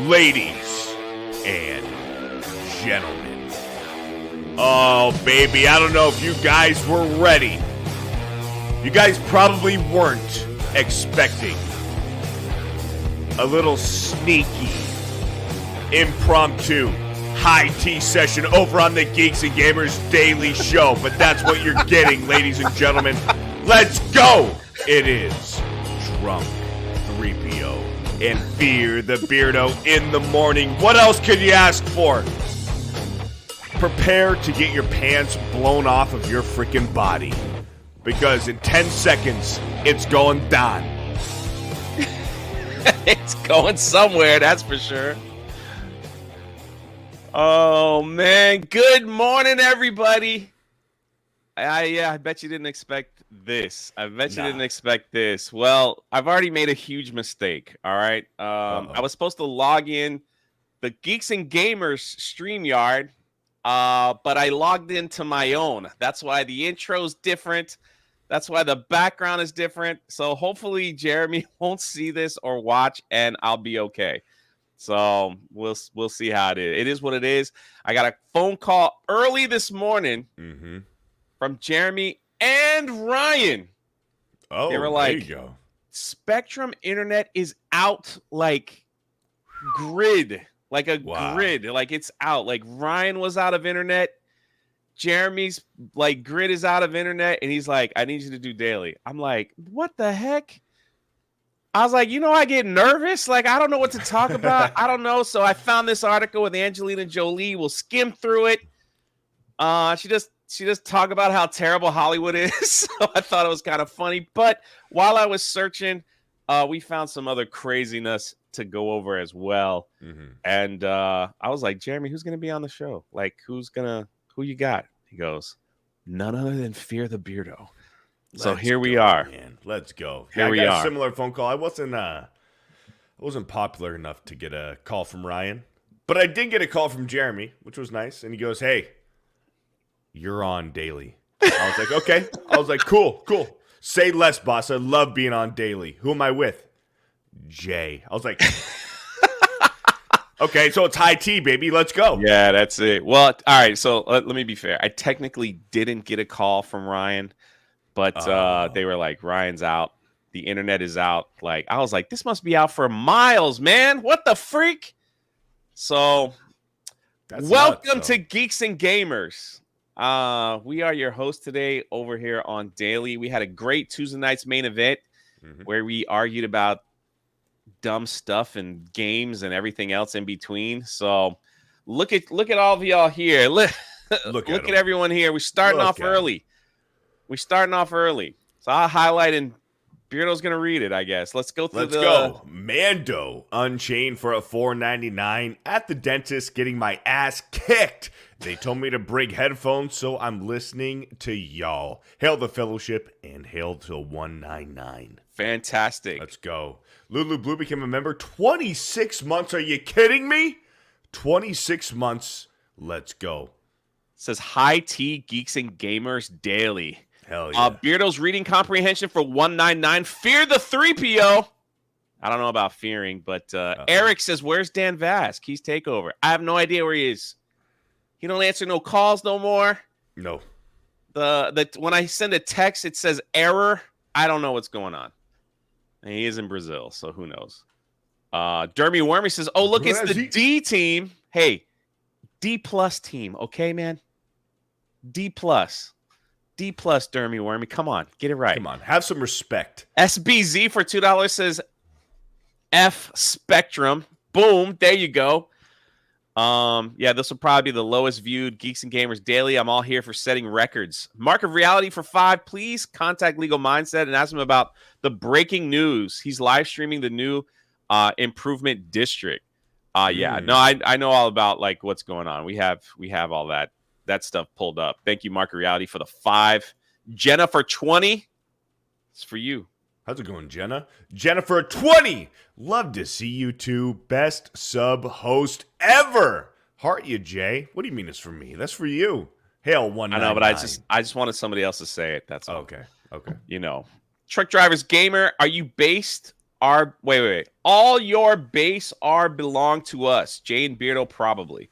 ladies and gentlemen. Oh, baby, I don't know if you guys were ready. You guys probably weren't expecting a little sneaky, impromptu, high tea session over on the Geeks and Gamers Daily Show. But that's what you're getting, ladies and gentlemen. Let's go! It is Drunk 3PO and Fear the Beardo in the morning. What else could you ask for? Prepare to get your pants blown off of your freaking body. Because in 10 seconds, it's going down. It's going somewhere, that's for sure. Oh, man. Good morning, everybody. I bet you didn't expect this. I bet you didn't expect this. Well, I've already made a huge mistake, all right? I was supposed to log in the Geeks and Gamers StreamYard, but I logged into my own. That's why the intro's different. That's why the background is different. So hopefully Jeremy won't see this or watch, and I'll be okay. So we'll see how it is. It is what it is. I got a phone call early this morning from Jeremy and Ryan. Oh, they were like, there you go. Spectrum Internet is out like grid, like a grid, like it's out. Like Ryan was out of internet. Jeremy's like grid is out of internet, and he's like, I need you to do daily. I'm like, what the heck? I was like, I get nervous. Like, I don't know what to talk about. I don't know. So I found this article with Angelina Jolie. We'll skim through it. She just talk about how terrible Hollywood is. So I thought it was kind of funny. But while I was searching, we found some other craziness to go over as well. And I was like, Jeremy, who's going to be on the show? Like, who you got? He goes, none other than Fear the Beardo. So here we are. Man. Let's go. Here we I got are. A similar phone call. I wasn't popular enough to get a call from Ryan, but I did get a call from Jeremy, which was nice. And he goes, hey, you're on daily. I was like, okay. I was like, cool. Say less, boss. I love being on daily. Who am I with? Jay. I was like, okay, so it's high tea, baby. Let's go. Yeah, that's it. Well, all right. So let me be fair. I technically didn't get a call from Ryan, but they were like, Ryan's out. The internet is out. Like, I was like, this must be out for miles, man. What the freak? So welcome to Geeks and Gamers. We are your host today over here on Daily. We had a great Tuesday night's main event where we argued about dumb stuff and games and everything else in between. So look at all of y'all here. Look at everyone here. We're starting off early. So I'll highlight and Beardo's gonna read it, I guess. Let's go through go. Mando Unchained for a $4.99 at the dentist getting my ass kicked. They told me to bring headphones, so I'm listening to y'all. Hail the fellowship and hail to 199. Fantastic. Let's go. Lulu Blue became a member. 26 months. Are you kidding me? 26 months. Let's go. It says high tea Geeks and Gamers Daily. Hell yeah. Beardo's reading comprehension for $1.99. Fear the 3PO. I don't know about fearing, but Eric says, where's Dan Vask? He's takeover. I have no idea where he is. He don't answer no calls no more. No. When I send a text, it says error. I don't know what's going on. And he is in Brazil, so who knows? Dermy Wormy says, oh, look, it's the D team. Hey, D+ team. Okay, man? D+. D+, Dermy Wormy. Come on, get it right. Come on, have some respect. SBZ for $2 says F Spectrum. Boom, there you go. Yeah, this will probably be the lowest viewed Geeks and Gamers Daily. I'm all here for setting records. Mark of Reality for $5. Please contact Legal Mindset and ask him about the breaking news. He's live streaming the new Improvement District. Yeah, no, I know all about like what's going on. We have all that stuff pulled up. Thank you, Mark of Reality, for the $5. Jenna for $20. It's for you. How's it going, Jenna? Jennifer, 20. Love to see you two. Best sub host ever. Heart you, Jay. What do you mean it's for me? That's for you. Hail 199. I know, but I just wanted somebody else to say it. That's all. Okay. You know. Truck Drivers Gamer, are you based wait. All your base are belong to us. Jay and Beardo probably.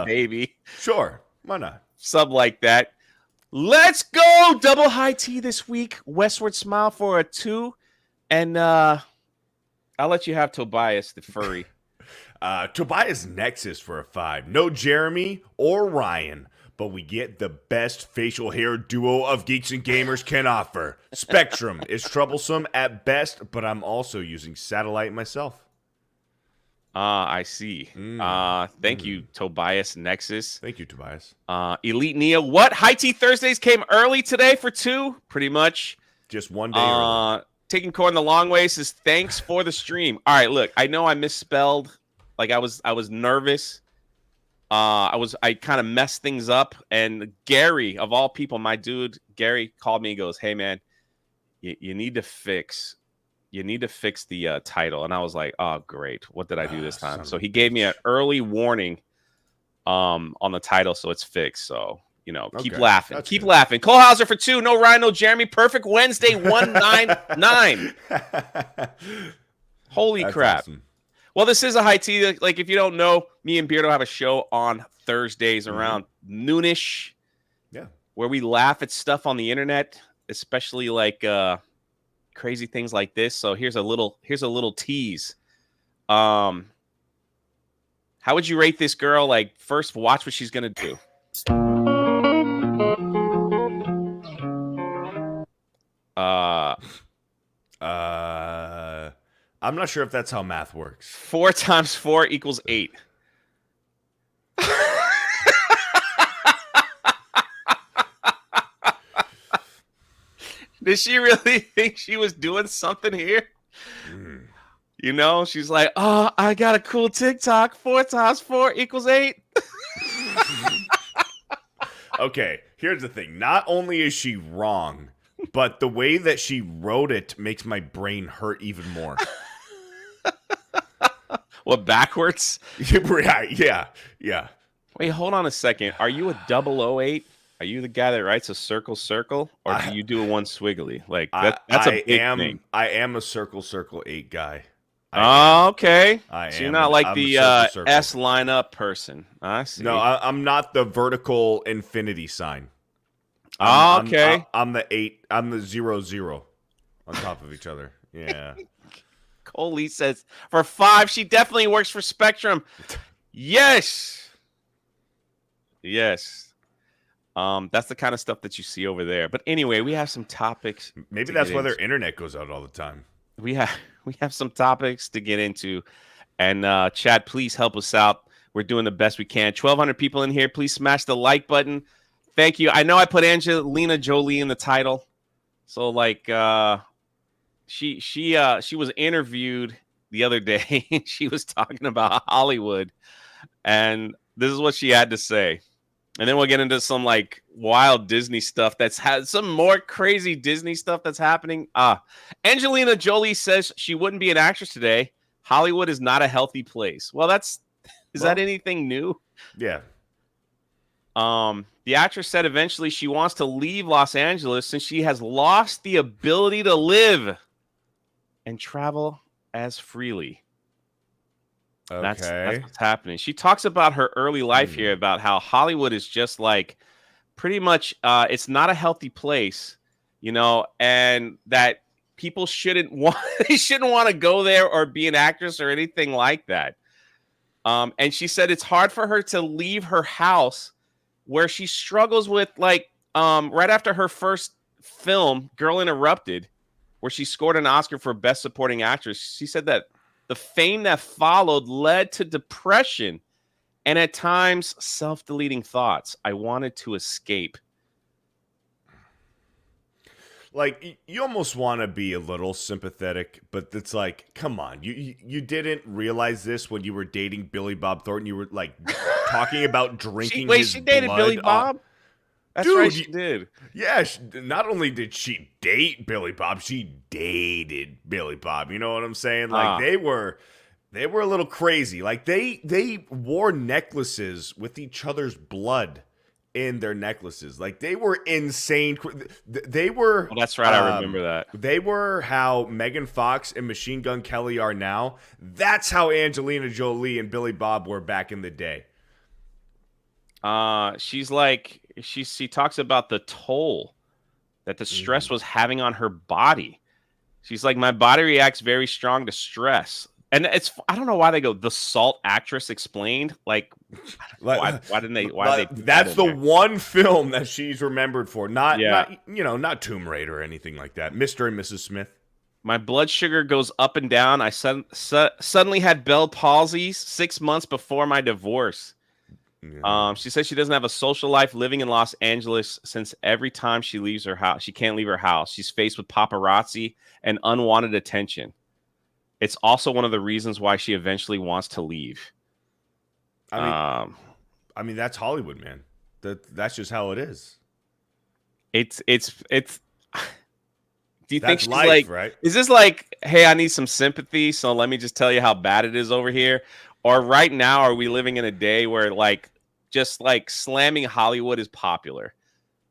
Maybe. Sure. Why not? Something like that. Let's go. Double high tea this week. Westward Smile for a 2. And I'll let you have Tobias, the furry. Tobias Nexus for a 5. No Jeremy or Ryan, but we get the best facial hair duo of Geeks and Gamers can offer. Spectrum is troublesome at best, but I'm also using satellite myself. I see. Thank you, Tobias Nexus. Thank you, Tobias. Elite Neo. What? High Tea Thursdays came early today for 2? Pretty much. Just one day early. Taking Corn the Long Way says, thanks for the stream. All right, look, I know I misspelled. Like I was nervous. I kind of messed things up. And Gary, of all people, my dude, Gary called me and goes, hey man, you need to fix the title. And I was like, oh great, what did I do this time? So he gave me an early warning on the title, so it's fixed. So keep laughing. That's keep good. laughing. Cole Hauser for 2. No Ryan, no Jeremy. Perfect Wednesday 199. Holy That's crap. awesome. Well, this is a high tea. Like, if you don't know, me and Beardo have a show on Thursdays around noonish. Yeah. Where we laugh at stuff on the internet, especially like crazy things like this. So here's a little tease. How would you rate this girl? Like, first watch what she's gonna do. I'm not sure if that's how math works. 4 times 4 equals 8. Did she really think she was doing something here? She's like, oh, I got a cool TikTok. 4 times 4 equals 8. Okay, here's the thing. Not only is she wrong, but the way that she wrote it makes my brain hurt even more. What, backwards? Yeah. Wait, hold on a second. Are you a 008? Are you the guy that writes a circle, or do you do a one swiggly? Like that's a big thing. I am a circle 8 guy. Okay. I so am. you're not like I'm the circle. S lineup person. I see. No, I'm not the vertical infinity sign. Okay. I'm the 8. I'm the 0 on top of each other. Yeah. Coley says for 5, she definitely works for Spectrum. Yes. That's the kind of stuff that you see over there. But anyway, we have some topics. Maybe that's why their internet goes out all the time. We have some topics to get into. And Chad, please help us out. We're doing the best we can. 1,200 people in here. Please smash the like button. Thank you. I know I put Angelina Jolie in the title. So like she was interviewed the other day. She was talking about Hollywood. And this is what she had to say. And then we'll get into some like wild Disney stuff that's had some more crazy Disney stuff that's happening. Angelina Jolie says she wouldn't be an actress today. Hollywood is not a healthy place. Well, is that anything new? Yeah. The actress said eventually she wants to leave Los Angeles since she has lost the ability to live and travel as freely. Okay. That's what's happening. She talks about her early life here, about how Hollywood is just like pretty much it's not a healthy place, and that people shouldn't want to go there or be an actress or anything like that. And she said it's hard for her to leave her house where she struggles with right after her first film, Girl Interrupted, where she scored an Oscar for Best Supporting Actress. She said that the fame that followed led to depression and at times self-deleting thoughts. I wanted to escape. Like, you almost want to be a little sympathetic, but it's like, come on. You didn't realize this when you were dating Billy Bob Thornton. You were, like, talking about drinking she dated blood. Billy Bob? That's Dude, right, she did. Yeah, not only did she date Billy Bob, she dated Billy Bob. You know what I'm saying? Like, they were a little crazy. Like, they wore necklaces with each other's blood in their necklaces. Like they were insane. They were. Well, that's right. I remember that. They were how Megan Fox and Machine Gun Kelly are now. That's how Angelina Jolie and Billy Bob were back in the day. She's like she talks about the toll that the stress was having on her body. She's like, my body reacts very strong to stress. And I don't know why they go the Salt actress explained. Like why didn't they that's the one film that she's remembered for. Not Tomb Raider or anything like that. Mr. and Mrs. Smith. My blood sugar goes up and down. I suddenly had Bell palsy 6 months before my divorce. Yeah. She says she doesn't have a social life living in Los Angeles since every time she leaves her house, she can't leave her house. She's faced with paparazzi and unwanted attention. It's also one of the reasons why she eventually wants to leave. I mean that's Hollywood, man. That's just how it is. It's do you that's think she's life, like, right? Is this like, hey, I need some sympathy, so let me just tell you how bad it is over here? Or right now, are we living in a day where like just like slamming Hollywood is popular?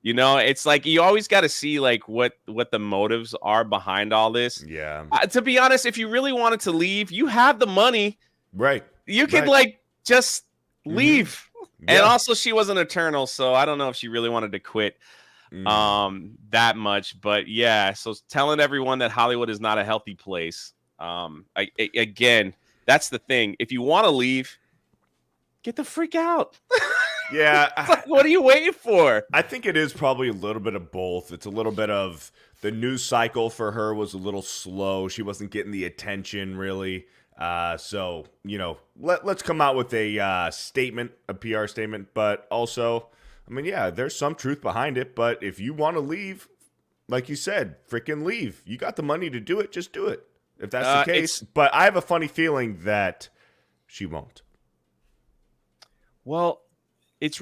You know, it's like you always got to see like what the motives are behind all this. Yeah. To be honest, if you really wanted to leave, you have the money. Right. You could like just leave. Yeah. And also she was an Eternal, so I don't know if she really wanted to quit that much. But yeah, so telling everyone that Hollywood is not a healthy place. Again, that's the thing. If you want to leave, get the freak out. Yeah. Like, what are you waiting for? I think it is probably a little bit of both. It's a little bit of the news cycle for her was a little slow. She wasn't getting the attention really. So, you know, let's come out with a statement, a PR statement. But also, I mean, yeah, there's some truth behind it. But if you want to leave, like you said, freaking leave. You got the money to do it. Just do it. If that's the case. But I have a funny feeling that she won't. Well, it's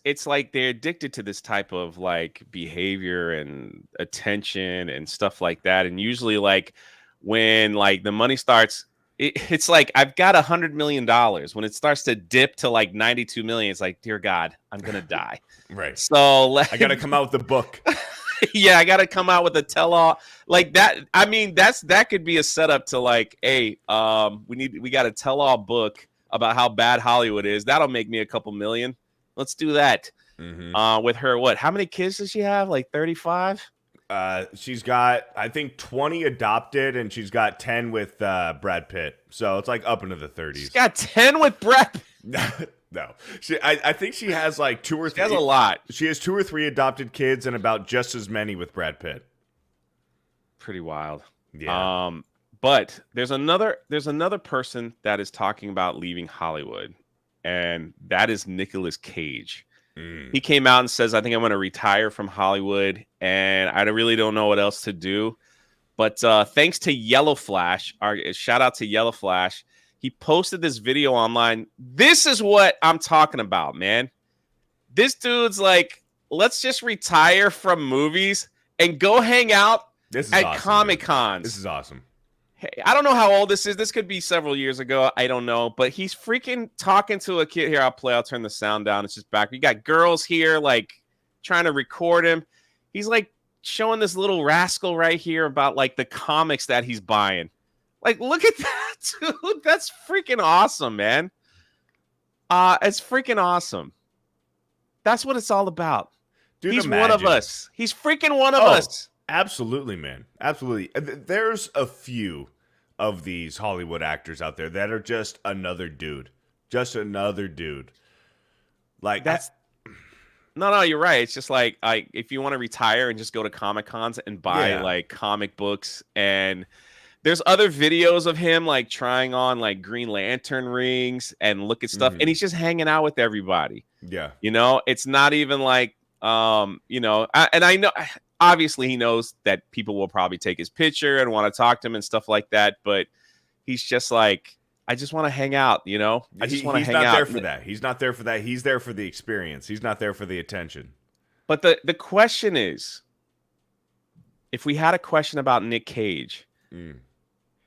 it's like they're addicted to this type of like behavior and attention and stuff like that. And usually like when like the money starts, it's like I've got $100 million. When it starts to dip to like 92 million, it's like, dear God, I'm gonna die. Right. So I gotta come out with the book. Yeah, I gotta come out with a tell-all like that. I mean, that could be a setup to like, hey, we got a tell-all book about how bad Hollywood is. That'll make me a couple million. Let's do that. With her, what? How many kids does she have? Like 35? She's got, I think, 20 adopted, and she's got 10 with Brad Pitt. So it's like up into the 30s. She's got 10 with Brad Pitt. No. I think she has like 2 or 3. She has a lot. She has 2 or 3 adopted kids and about just as many with Brad Pitt. Pretty wild. Yeah. But there's another person that is talking about leaving Hollywood, and that is Nicolas Cage. He came out and says, I think I'm going to retire from Hollywood, and I really don't know what else to do. But thanks to Yellow Flash, shout out to Yellow Flash, he posted this video online. This is what I'm talking about, man. This dude's like, let's just retire from movies and go hang out at awesome, Comic-Cons. This is awesome. Hey, I don't know how old this is. This could be several years ago. I don't know. But he's freaking talking to a kid. Here, I'll turn the sound down. It's just back. We got girls here, like, trying to record him. He's, like, showing this little rascal right here about, like, the comics that he's buying. Like, look at that, dude. That's freaking awesome, man. It's freaking awesome. That's what it's all about. Dude, he's imagine. One of us. He's freaking one of us. Absolutely, man. Absolutely. There's a few of these Hollywood actors out there that are just another dude. Just another dude. Like that's no, you're right. It's just like if you want to retire and just go to Comic-Cons and buy like comic books, and there's other videos of him like trying on like Green Lantern rings and look at stuff, and he's just hanging out with everybody. Yeah. You know, it's not even like you know, I know obviously he knows that people will probably take his picture and want to talk to him and stuff like that, but he's just like, I just want to hang out, you know? I just want to hang out. He's not there for that. He's not there for that. He's there for the experience. He's not there for the attention. But the question is, if we had a question about Nick Cage,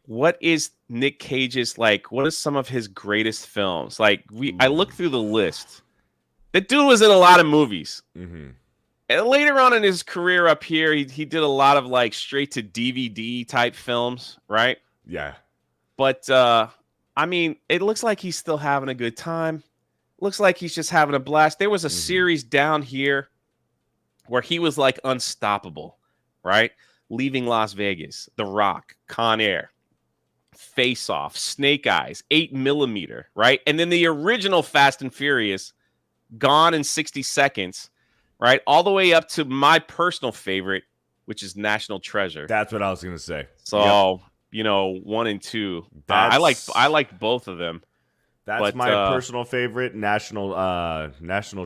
what is Nick Cage's, like, what is some of his greatest films? Like, I looked through the list. The dude was in a lot of movies. Mm-hmm. And later on in his career up here, he did a lot of like straight to DVD type films, right? Yeah. But I mean, it looks like he's still having a good time. Looks like he's just having a blast. There was a series down here where he was like unstoppable, right? Leaving Las Vegas, The Rock, Con Air, Face Off, Snake Eyes, 8mm, right? And then the original Fast and Furious, Gone in 60 Seconds, right? All the way up to my personal favorite, which is National Treasure. That's what I was going to say. So, you know, 1 and 2. I liked both of them. That's my personal favorite, National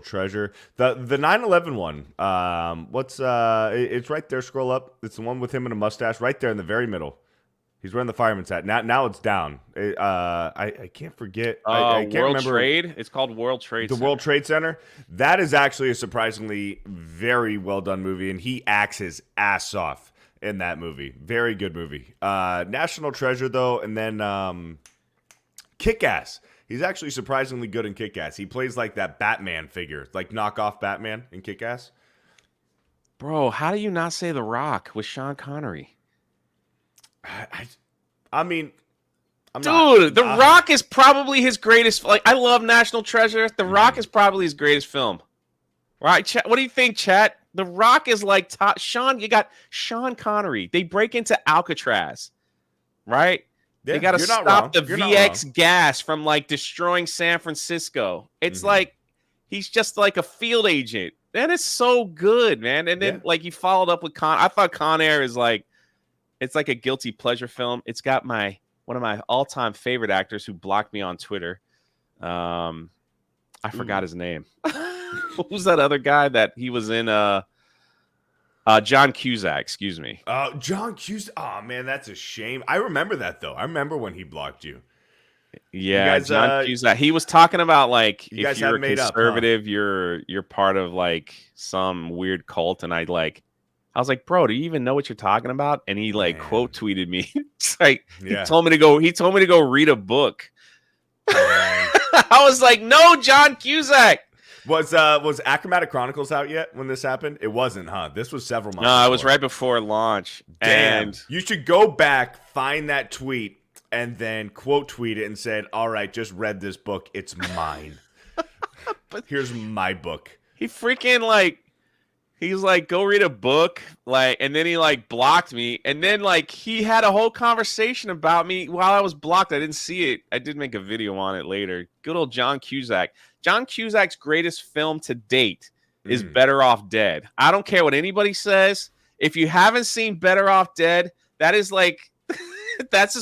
Treasure. The 9/11 one. It's right there. Scroll up. It's the one with him in a mustache, right there in the very middle. He's wearing the fireman's hat. Now it's down. I can't forget. I can't World remember. Trade. It's called World Trade. The World Trade Center. That is actually a surprisingly very well done movie, and he acts his ass off in that movie. Very good movie. National Treasure though, and then Kick-Ass. He's actually surprisingly good in Kick-Ass. He plays like that Batman figure, like knockoff Batman in Kick-Ass. Bro, how do you not say The Rock with Sean Connery? I mean, The Rock is probably his greatest. Like, I love National Treasure. The Rock is probably his greatest film. Right? What do you think, chat? The Rock is like top. You got Sean Connery. They break into Alcatraz, right? Yeah, they got to stop the VX gas from like destroying San Francisco. It's like he's just like a field agent. And it's so good, man. And then like he followed up with I thought Con Air is like, it's like a guilty pleasure film. It's got one of my all-time favorite actors who blocked me on Twitter. I forgot his name. Who's that other guy that he was in? John Cusack, excuse me. John Cusack. Oh man, that's a shame. I remember that though. I remember when he blocked you. Yeah, John Cusack. He was talking about like if you're a conservative, you're part of like some weird cult, and I was like, bro, do you even know what you're talking about? And he like quote tweeted me. It's like he told me to go read a book. I was like, no, John Cusack. Was Achromatic Chronicles out yet when this happened? It wasn't, huh? This was several months No, before. it was right before launch. Damn. And you should go back, find that tweet, and then quote tweet it and said, all right, just read this book. It's mine. Here's my book. He freaking like, he's like, go read a book. Like, and then he like blocked me. And then like he had a whole conversation about me while I was blocked. I didn't see it. I did make a video on it later. Good old John Cusack. John Cusack's greatest film to date is Better Off Dead. I don't care what anybody says. If you haven't seen Better Off Dead, that is like, that's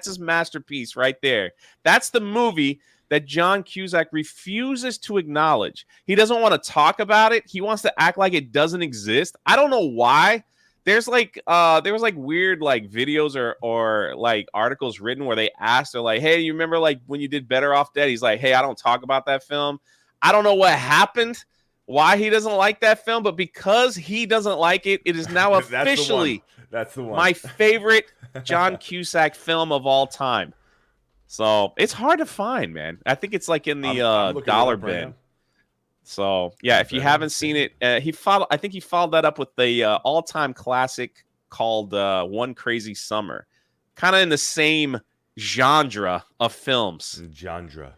his masterpiece right there. That's the movie that John Cusack refuses to acknowledge. He doesn't want to talk about it. He wants to act like it doesn't exist. I don't know why. There's like there was like weird like videos or like articles written where they asked, they're like, hey, you remember like when you did Better Off Dead? He's like, hey, I don't talk about that film. I don't know what happened, why he doesn't like that film, but because he doesn't like it, it is now officially That's the one. My favorite John Cusack film of all time. So it's hard to find, man. I think it's like in the dollar bin. Right. So yeah, if you haven't seen it, I think he followed that up with the all-time classic called One Crazy Summer, kind of in the same genre of films. Genre.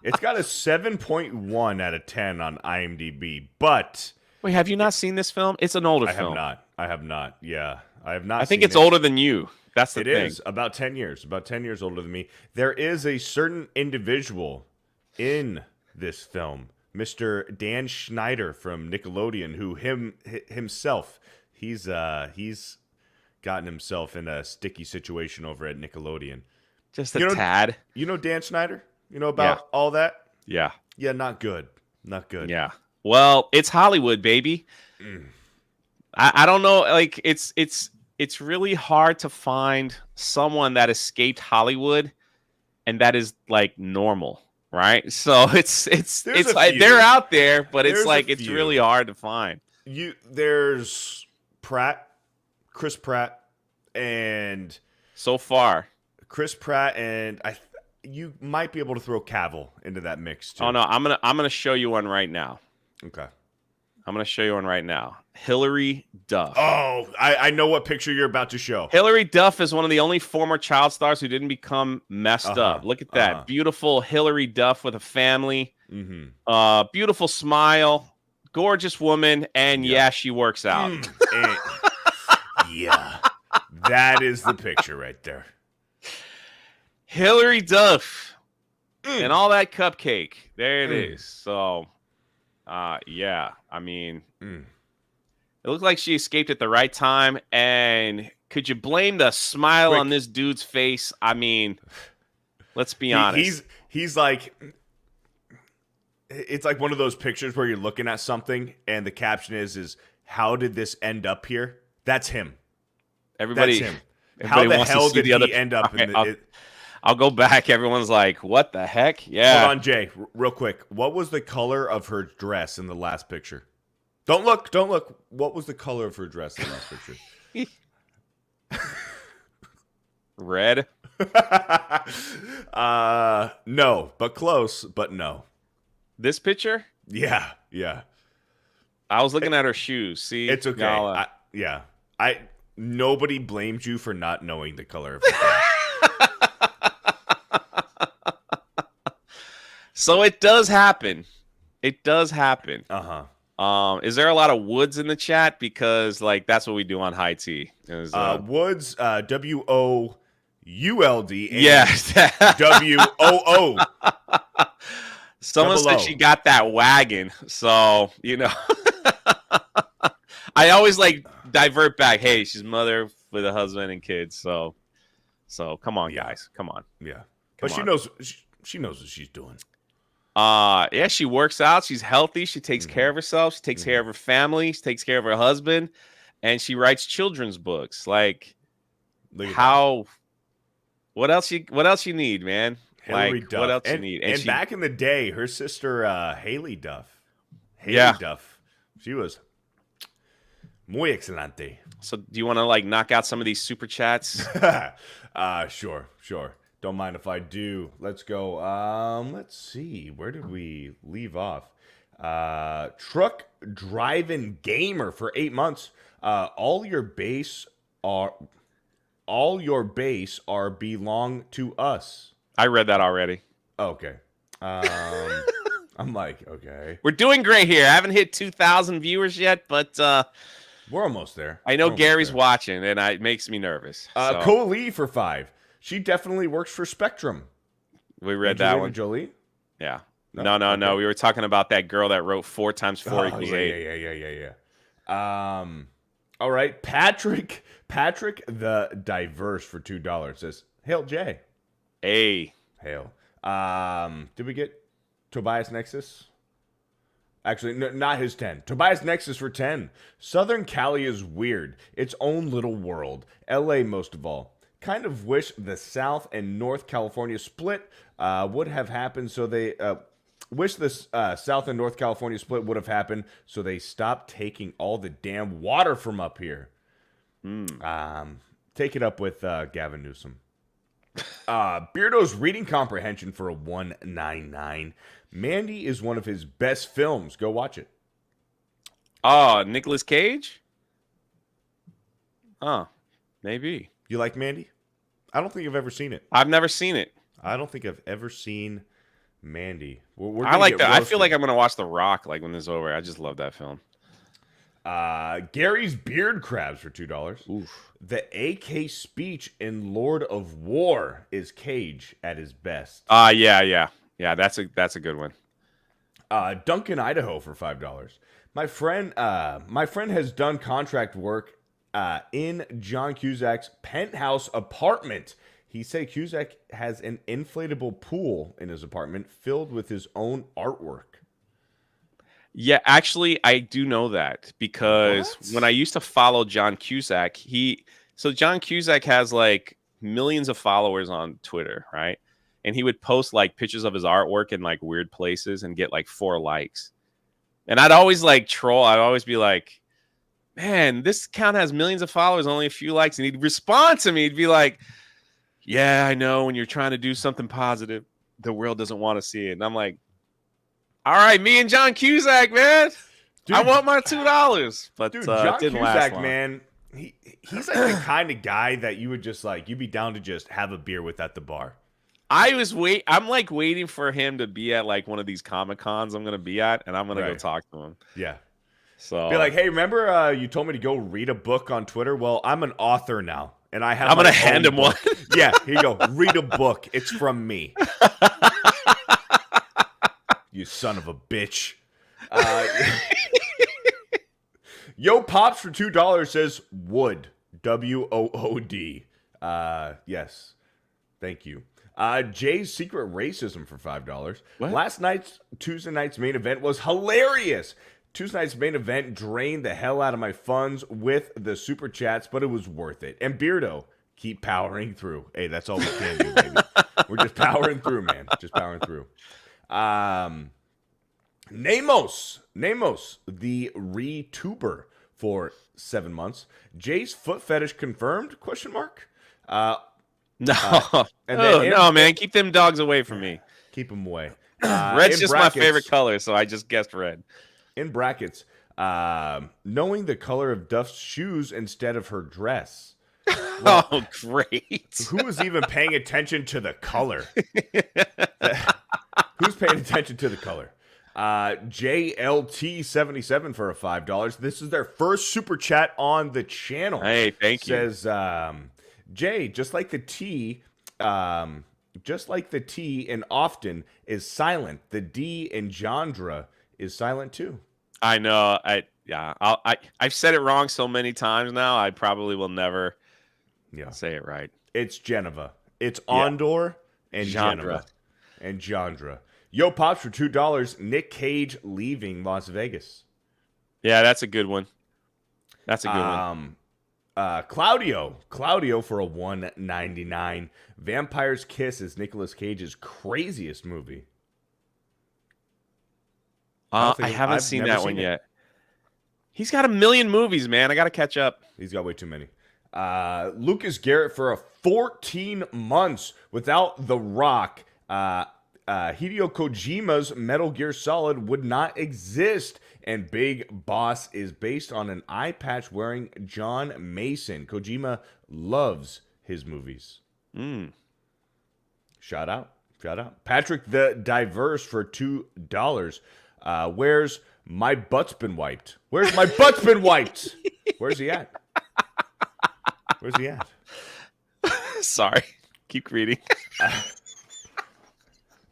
It's got a 7.1 out of 10 on IMDb, but wait, have you not seen this film? It's an older film. I have not. Yeah, I have not. I think it's older than you. That's the thing. It is about 10 years. About 10 years older than me. There is a certain individual in this film, Mr. Dan Schneider from Nickelodeon, who himself, he's gotten himself in a sticky situation over at Nickelodeon. Just a tad. You know Dan Schneider? You know about all that? Yeah. Yeah, not good. Not good. Yeah. Well, it's Hollywood, baby. I don't know. Like it's really hard to find someone that escaped Hollywood and that is like normal. Right, so it's like they're out there, but it's like it's really hard to find. There's Chris Pratt, and so far Chris Pratt, and you might be able to throw Cavill into that mix too. Oh no, I'm gonna show you one right now. Okay. I'm gonna show you one right now. Hillary Duff. Oh, I know what picture you're about to show. Hillary Duff is one of the only former child stars who didn't become messed up. Look at that. Beautiful Hillary Duff with a family. Beautiful smile. Gorgeous woman. And yeah, she works out. Yeah. That is the picture right there. Hillary Duff. And all that cupcake. There it is. So, yeah. I mean, it looked like she escaped at the right time. And could you blame the smile on this dude's face? I mean, let's be honest. He's like, it's like one of those pictures where you're looking at something and the caption is how did this end up here? That's him. Everybody, that's him. How the hell did he end up in the... I'll go back. Everyone's like, what the heck? Yeah. Hold on, Jay, real quick. What was the color of her dress in the last picture? Don't look. What was the color of her dress in the last picture? Red? No, but close, but no. This picture? Yeah. I was looking at her shoes. See? It's okay. Nobody blames you for not knowing the color of her dress. So it does happen. It does happen. Uh-huh. Is there a lot of Woods in the chat? Because like that's what we do on High Tea. Woods, W-O-U-L-D. Yes. W-O-O. Someone said she got that wagon. So, you know. I always like divert back. Hey, she's mother with a husband and kids. So come on, guys. Come on. Yeah. But she knows what she's doing. Yeah, she works out. She's healthy. She takes care of herself. She takes care of her family. She takes care of her husband, and she writes children's books. Like, how? What else you need, man? Hillary like, Duff. What else you need? And back in the day, her sister Haley Duff. Duff. She was muy excelente. So, do you want to like knock out some of these super chats? Sure. Don't mind if I do. Let's go. Let's see. Where did we leave off? Truck driving gamer for 8 months. All your base are belong to us. I read that already. Okay. I'm like, okay. We're doing great here. I haven't hit 2,000 viewers yet, but we're almost there. I know Gary's watching, and it makes me nervous. Jolie for 5. She definitely works for Spectrum. We read that one. Jolie? Yeah. No. We were talking about that girl that wrote 4 times 4 equals 8. Yeah. All right. Patrick the Diverse for $2 says, Hail Jay. Hey. Hail. Did we get Tobias Nexus? Actually, no, not his 10. Tobias Nexus for 10. Southern Cali is weird. Its own little world. LA most of all. Kind of wish the South and North California split would have happened so they wish this South and North California split would have happened so they stopped taking all the damn water from up here. Take it up with Gavin Newsom. Beardo's reading comprehension for a 199. Mandy is one of his best films. Go watch it. Oh, Nicolas Cage? Oh, maybe. You like Mandy? I don't think I've ever seen it. I've never seen it. I don't think I've ever seen Mandy. I like that. I feel like I'm going to watch The Rock like when this is over. I just love that film. Gary's Beard Crabs for $2. Oof. The AK speech in Lord of War is Cage at his best. Yeah. That's a good one. Duncan, Idaho for $5. My friend has done contract work in John Cusack's penthouse apartment. He said Cusack has an inflatable pool in his apartment filled with his own artwork. Yeah, actually, I do know that because when I used to follow John Cusack, John Cusack has like millions of followers on Twitter, right? And he would post like pictures of his artwork in like weird places and get like 4 likes. And I'd always like troll. I'd always be like, man, this account has millions of followers, only a few likes. And he'd respond to me. He'd be like, yeah, I know when you're trying to do something positive, the world doesn't want to see it. And I'm like, all right, me and John Cusack, man. Dude, I want my $2. But dude, it John didn't last Cusack, long. man, he's like the kind of guy that you would just like, you'd be down to just have a beer with at the bar. I'm like waiting for him to be at like one of these Comic Cons I'm gonna be at, and I'm gonna go talk to him. Yeah. So Be like, hey, remember you told me to go read a book on Twitter? Well, I'm an author now, and I have. I'm gonna hand him one. Yeah, here you go. Read a book. It's from me. You son of a bitch. Yo Pops for $2 says wood. WOOD. Yes. Thank you. Jay's Secret Racism for $5. What? Last night's Tuesday night's main event was hilarious. Tuesday night's main event drained the hell out of my funds with the super chats, but it was worth it. And Beardo, keep powering through. Hey, that's all we can do, baby. We're just powering through, man. Just powering through. Namos, the retuber for 7 months. Jay's foot fetish confirmed? Question mark. No, and then no, man, keep them dogs away from me. Keep them away. Red's just my favorite color, so I just guessed red. In brackets, knowing the color of Duff's shoes instead of her dress. Well, oh, great. Who was even paying attention to the color? Who's paying attention to the color? JLT77 for a $5. This is their first super chat on the channel. Hey, thank you. Says, Jay, just like the T in often is silent, the D in genre is silent too. I know. I've said it wrong so many times now. I probably will never say it right. It's Geneva. It's Ondor and Geneva and genre. Yo Pops for $2. Nick Cage leaving Las Vegas. Yeah, that's a good one. That's a good one. Claudio for a $1.99. Vampire's Kiss is Nicolas Cage's craziest movie. I haven't seen that one yet. He's got a million movies, man. I got to catch up. He's got way too many. Lucas Garrett for a 14 months without The Rock. Hideo Kojima's Metal Gear Solid would not exist. And Big Boss is based on an eye patch wearing John Mason. Kojima loves his movies. Shout out. Patrick the Diverse for $2. Where's my butt's been wiped? Where's my butt's been wiped? Where's he at? Sorry. Keep reading.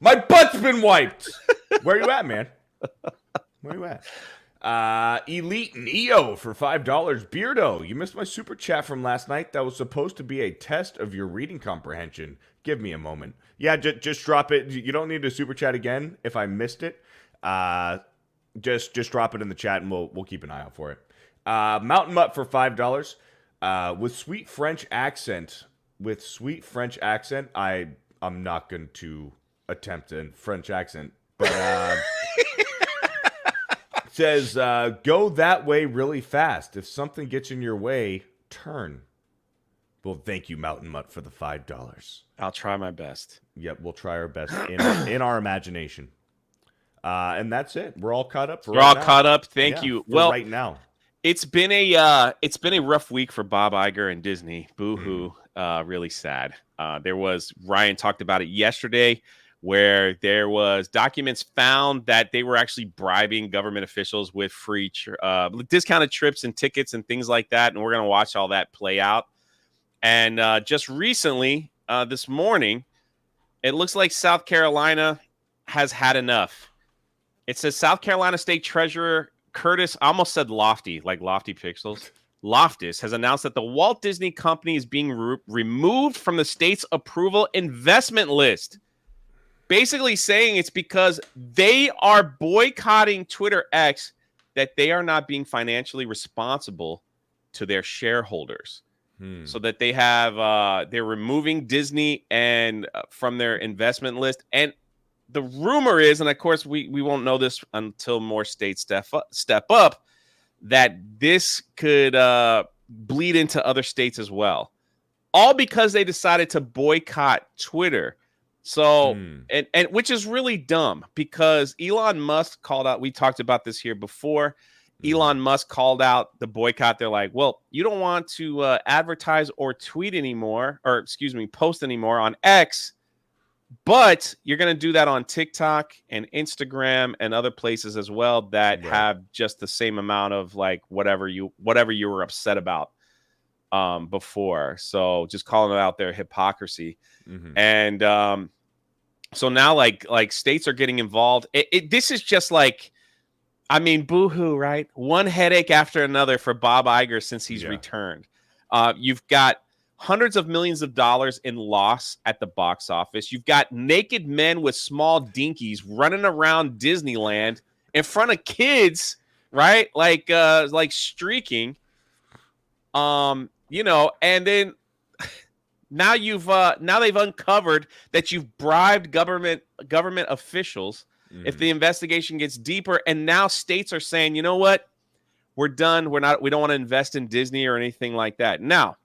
My butt's been wiped. Where you at, man? Where you at? Elite Neo for $5. Beardo, you missed my super chat from last night. That was supposed to be a test of your reading comprehension. Give me a moment. Yeah, just drop it. You don't need to super chat again if I missed it. Just drop it in the chat and we'll keep an eye out for it. Mountain Mutt for $5. With sweet French accent. I'm not going to attempt a French accent, but says go that way really fast. If something gets in your way, turn. Well, thank you, Mountain Mutt, for the $5. I'll try my best. Yep, we'll try our best in our imagination. And that's it. We're all caught up. Caught up. Thank you. Well, right now, it's been a rough week for Bob Iger and Disney. Boo-hoo. Really sad. Ryan talked about it yesterday, where there was documents found that they were actually bribing government officials with free discounted trips and tickets and things like that. And we're going to watch all that play out. And just recently, this morning, it looks like South Carolina has had enough. It says South Carolina State Treasurer Curtis, I almost said Lofty, like Lofty Pixels. Loftus has announced that the Walt Disney Company is being removed from the state's approval investment list. Basically saying it's because they are boycotting Twitter X, that they are not being financially responsible to their shareholders. So that they have they're removing Disney and from their investment list. And the rumor is, and of course we won't know this until more states step up, that this could bleed into other states as well. all because they decided to boycott Twitter. So, Hmm. and which is really dumb because Elon Musk called out, we talked about this here before. Elon Musk called out the boycott. They're like, well, you don't want to advertise or tweet anymore, or excuse me, post anymore on X, but you're going to do that on TikTok and Instagram and other places as well that have just the same amount of like whatever you were upset about before. So just calling out their hypocrisy. And so now like states are getting involved. This is just like, I mean, boo-hoo, right? One headache after another for Bob Iger since he's returned. You've got hundreds of millions of dollars in loss at the box office. You've got naked men with small dinkies running around Disneyland in front of kids, right? Like streaking. You know, and then now they've uncovered that you've bribed government officials. If the investigation gets deeper, and now states are saying, you know what, we're done. We don't want to invest in Disney or anything like that. Now,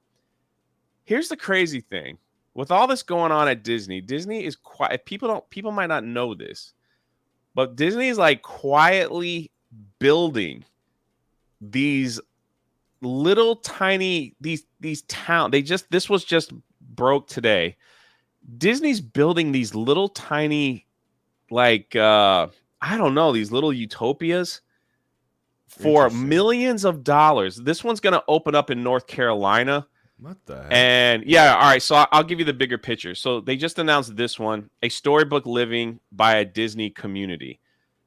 here's the crazy thing: with all this going on at Disney, Disney is quiet. People might not know this, but Disney is like quietly building these little tiny these town. This was just broke today. Disney's building these little tiny like I don't know, these little utopias for millions of dollars. This one's going to open up in North Carolina. What the heck? And yeah, all right, so I'll give you the bigger picture. So they just announced this one, a storybook living by a Disney community.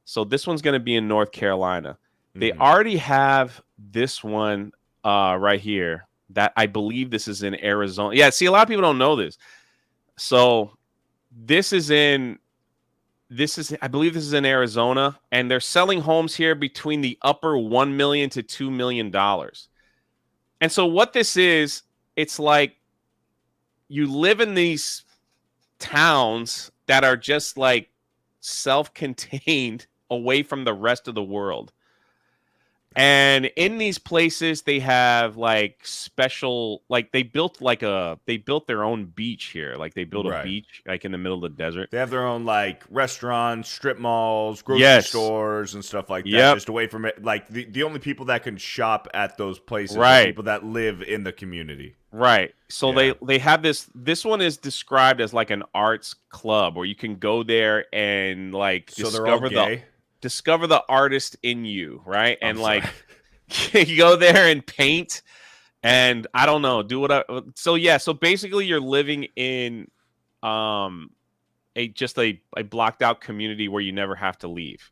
So this one's going to be in North Carolina. They already have this one right here that I believe this is in Arizona. Yeah, see, a lot of people don't know this. So I believe this is in Arizona, and they're selling homes here between the upper $1 million to $2 million. And so what this is, it's like you live in these towns that are just like self-contained away from the rest of the world. And in these places, they have like special, like they built their own beach here. Like they built a beach like in the middle of the desert. They have their own like restaurants, strip malls, grocery stores, and stuff like that. Just away from it. Like the only people that can shop at those places are people that live in the community. Right. So they have this one is described as like an arts club where you can go there and like discover the artist in you, right? And like you go there and paint and I don't know, do whatever. So so basically you're living in a blocked out community where you never have to leave.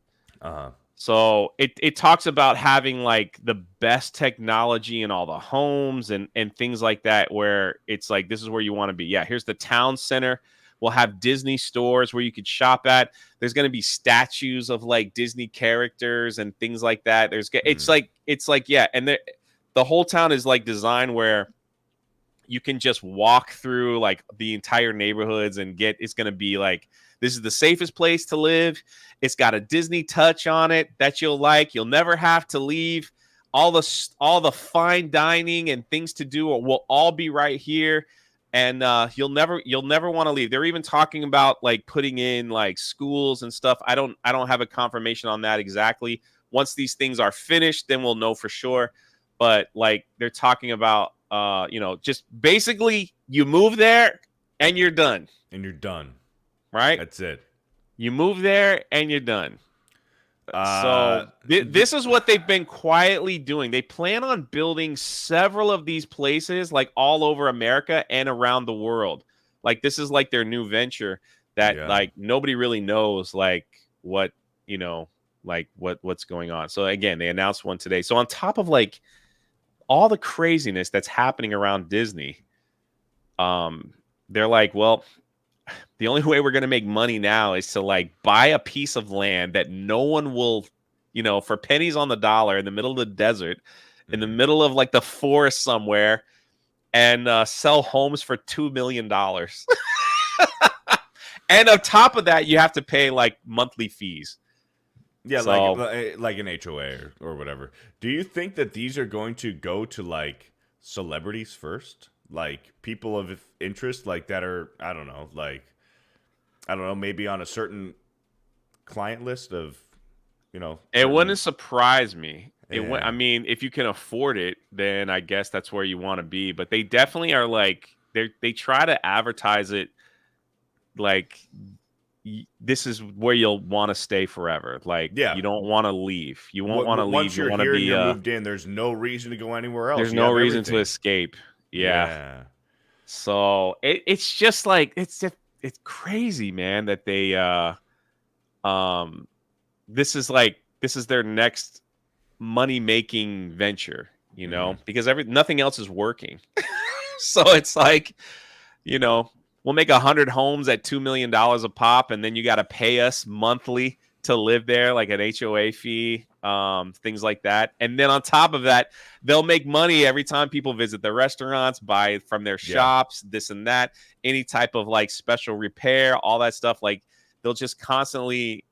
So it talks about having like the best technology in all the homes and things like that, where it's like this is where you want to be. Yeah, here's the town center. We'll have Disney stores where you could shop at. There's going to be statues of like Disney characters and things like that. It's like yeah, and the whole town is like designed where you can just walk through like the entire neighborhoods and it's going to be like this is the safest place to live. It's got a Disney touch on it that you'll like. You'll never have to leave. All the fine dining and things to do will all be right here. And you'll never want to leave. They're even talking about like putting in like schools and stuff. I don't have a confirmation on that exactly. Once these things are finished, then we'll know for sure. But like they're talking about just basically you move there and you're done. And you're done. Right? That's it. You move there and you're done. So this is what they've been quietly doing. They plan on building several of these places like all over America and around the world. Like this is like their new venture that like nobody really knows like what, what's going on. So again, they announced one today. So on top of like all the craziness that's happening around Disney, they're like, well, the only way we're going to make money now is to like buy a piece of land that no one will, for pennies on the dollar in the middle of the desert, in the middle of like the forest somewhere, and sell homes for $2 million. And on top of that, you have to pay like monthly fees. Yeah, so, like an HOA or whatever. Do you think that these are going to go to like celebrities first? like people of interest, like that are I don't know, maybe on a certain client list of It wouldn't surprise me. Yeah. I mean, if you can afford it, then I guess that's where you want to be. But they definitely are like they try to advertise it like this is where you'll want to stay forever. Like Yeah. you don't want to leave. You won't want to leave. Once You you're want to here and be. you're moved in, there's no reason to go anywhere else. There's You no have reason to everything. escape. Yeah. Yeah. So it's just like it's crazy, man. That they this is their next money making venture. Because nothing else is working. So it's like, we'll make 100 homes at $2 million a pop, and then you got to pay us monthly to live there, like an HOA fee, things like that. And then on top of that, they'll make money every time people visit their restaurants, buy from their shops, this and that, any type of like special repair, all that stuff. Like they'll just constantly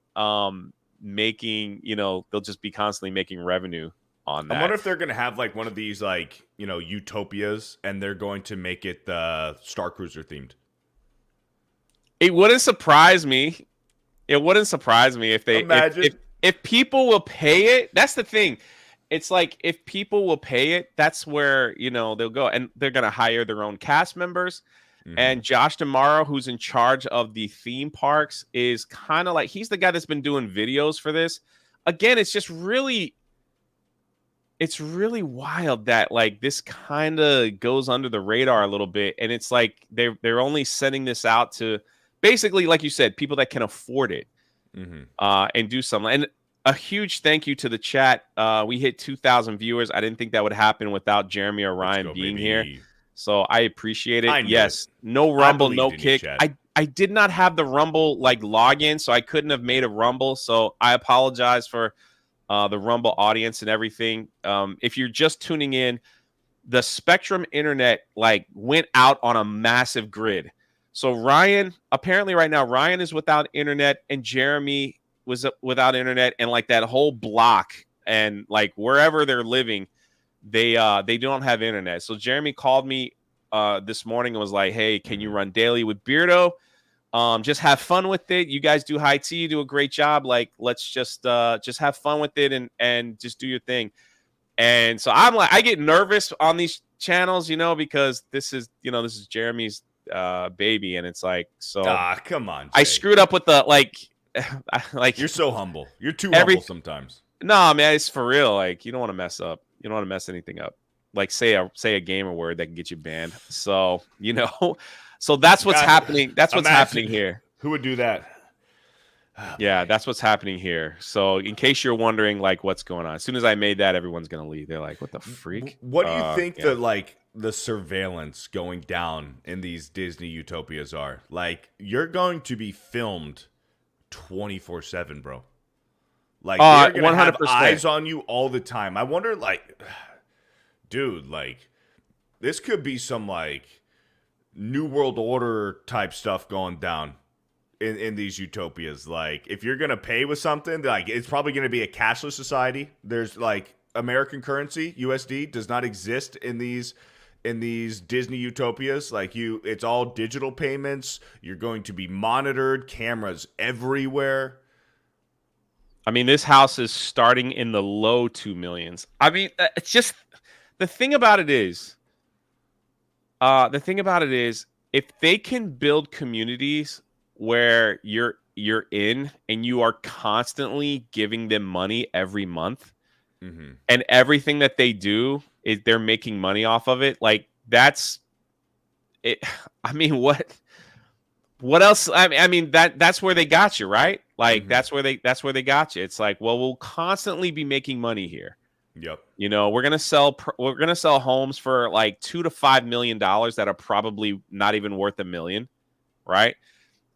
making, they'll just be constantly making revenue on that. I wonder if they're going to have like one of these like, utopias, and they're going to make it Star Cruiser themed. It wouldn't surprise me. It wouldn't surprise me if they if people will pay it. That's the thing. It's like if people will pay it, that's where they'll go, and they're gonna hire their own cast members. And Josh D'Amaro, who's in charge of the theme parks, is kind of like he's the guy that's been doing videos for this. Again, it's just really wild that like this kind of goes under the radar a little bit, and it's like they're only sending this out to basically, like you said, people that can afford it and do something. And a huge thank you to the chat. We hit 2,000 viewers. I didn't think that would happen without Jeremy or Ryan being here. So I appreciate it. Yes, no Rumble, no Kick. I did not have the Rumble like login, so I couldn't have made a Rumble. So I apologize for the Rumble audience and everything. If you're just tuning in, the Spectrum internet like went out on a massive grid. So Ryan, apparently right now, Ryan is without internet, and Jeremy was without internet, and like that whole block and like wherever they're living, they don't have internet. So Jeremy called me this morning and was like, "Hey, can you run daily with Beardo? Just have fun with it. You guys do high tea, you do a great job. Like, let's just have fun with it and just do your thing." And so I'm like, I get nervous on these channels, because this is Jeremy's baby, and it's like, so come on, Jay. I screwed up with the like you're so humble. You're too humble sometimes. No, man, it's for real. Like, you don't want to mess up. You don't want to mess anything up. Like say a gamer word that can get you banned. So so that's what's happening. That's what's happening here. Who would do that? Yeah, that's what's happening here. So in case you're wondering like what's going on, as soon as I made that, everyone's gonna leave. They're like, what the freak? What do you think the surveillance going down in these Disney utopias are? Like, you're going to be filmed 24/7, bro. Like, they're gonna have eyes on you all the time. I wonder, like, dude, like, this could be some like New World Order type stuff going down in these utopias. Like, if you're gonna pay with something, like, it's probably gonna be a cashless society. There's like American currency, USD, does not exist in these Disney utopias. Like, it's all digital payments. You're going to be monitored, cameras everywhere. I mean, this house is starting in the low 2 millions. I mean, it's just the thing about it is, if they can build communities where you're in and you are constantly giving them money every month, and everything that they do is they're making money off of it. Like, that's it. I mean, what else? I mean that's where they got you, right? Like that's where they got you. It's like, well, we'll constantly be making money here. Yep. We're gonna sell homes for like $2 to $5 million that are probably not even worth $1 million, right?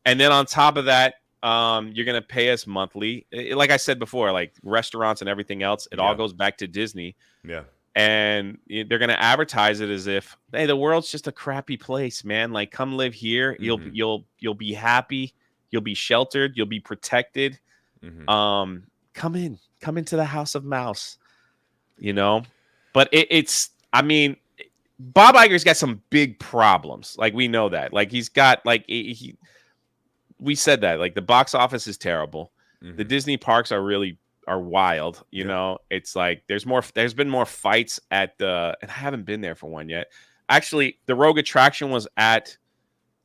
And then on top of that, you're gonna pay us monthly. Like I said before, like restaurants and everything else, it all goes back to Disney. Yeah. And they're gonna advertise it as if, hey, the world's just a crappy place, man. Like, come live here. You'll be happy. You'll be sheltered. You'll be protected. Come into the House of Mouse. But it's. I mean, Bob Iger's got some big problems. Like, we know that. Like, he's got like we said that. Like, the box office is terrible. The Disney parks are wild. You know, it's like there's been more fights at the, and I haven't been there for one yet. Actually, the Rogue attraction was at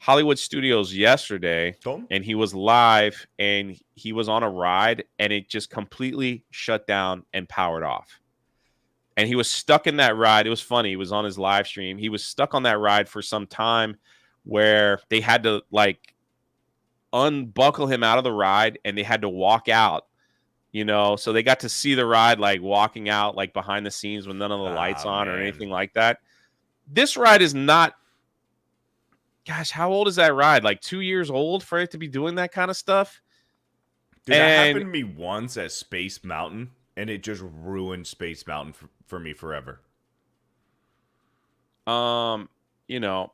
Hollywood Studios yesterday, and he was live, and he was on a ride, and it just completely shut down and powered off. And he was stuck in that ride. It was funny. He was on his live stream. He was stuck on that ride for some time, where they had to like unbuckle him out of the ride, and they had to walk out. You know, so they got to see the ride like walking out, like behind the scenes with none of the lights on or anything like that. This ride is not. Gosh, how old is that ride? Like 2 years old for it to be doing that kind of stuff? Dude, that happened to me once at Space Mountain, and it just ruined Space Mountain for me forever. You know,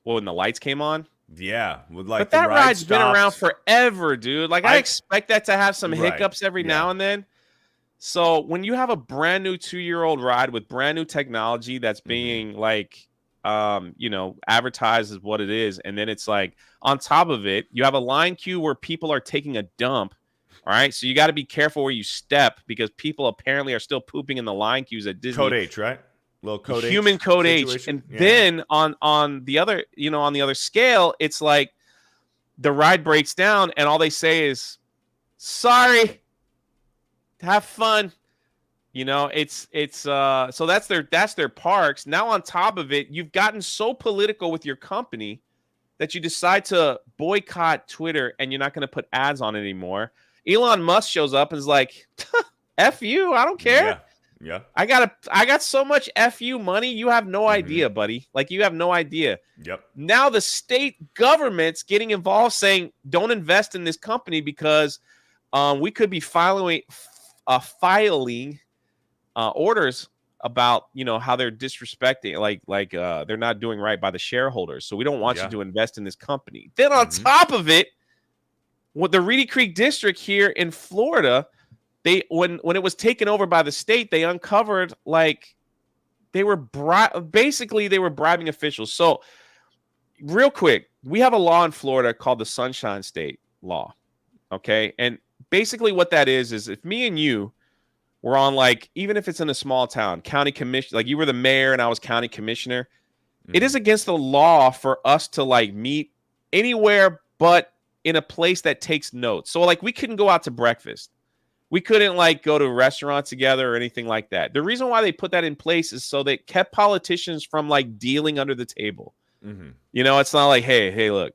well, when the lights came on? Yeah. With like but that ride's been around forever, dude. Like, I expect that to have some hiccups every now and then. So when you have a brand new 2-year-old ride with brand new technology that's being like, you know, advertised as what it is, and then it's like on top of it, you have a line queue where people are taking a dump. All right, so you got to be careful where you step, because people apparently are still pooping in the line queues at Disney. Code H, right? Little code human H code situation. H, and then on the other, you know, on the other scale, it's like the ride breaks down, and all they say is, "Sorry, have fun." You know, it's so that's their parks. Now on top of it, you've gotten so political with your company that you decide to boycott Twitter, and you're not going to put ads on it anymore. Elon Musk shows up and is like, "F you, I don't care." Yeah. I got so much FU money, you have no idea, buddy. Like, you have no idea. Yep. Now the state government's getting involved, saying, "Don't invest in this company because we could be filing orders about, you know, how they're disrespecting, like they're not doing right by the shareholders. So we don't want you to invest in this company." Then on top of it, with the Reedy Creek District here in Florida, they when it was taken over by the state, they uncovered like they were bribing officials. So real quick, we have a law in Florida called the Sunshine State Law. Okay, and basically what that is if me and you were on, like, even if it's in a small town, county commission, like you were the mayor and I was county commissioner, it is against the law for us to like meet anywhere but in a place that takes notes. So like we couldn't go out to breakfast. We couldn't like go to a restaurant together or anything like that. The reason why they put that in place is so they kept politicians from like dealing under the table. You know, it's not like, hey, look,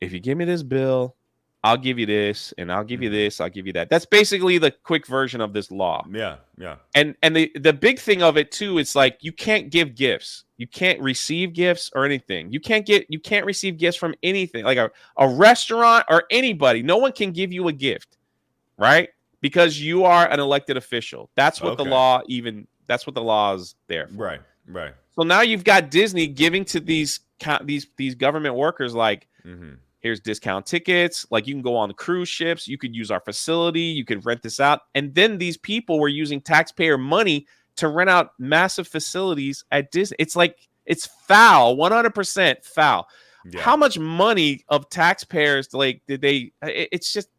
if you give me this bill, I'll give you this, and I'll give you this, I'll give you that. That's basically the quick version of this law. Yeah. And the big thing of it too, it's like you can't give gifts. You can't receive gifts or anything. You can't receive gifts from anything, like a restaurant or anybody. No one can give you a gift, right? Because you are an elected official. That's what the law is there for. Right. So now you've got Disney giving to these government workers like, here's discount tickets. Like, you can go on the cruise ships. You could use our facility. You could rent this out. And then these people were using taxpayer money to rent out massive facilities at Disney. It's like, it's foul, 100% foul. Yeah. How much money of taxpayers like did they? It's just,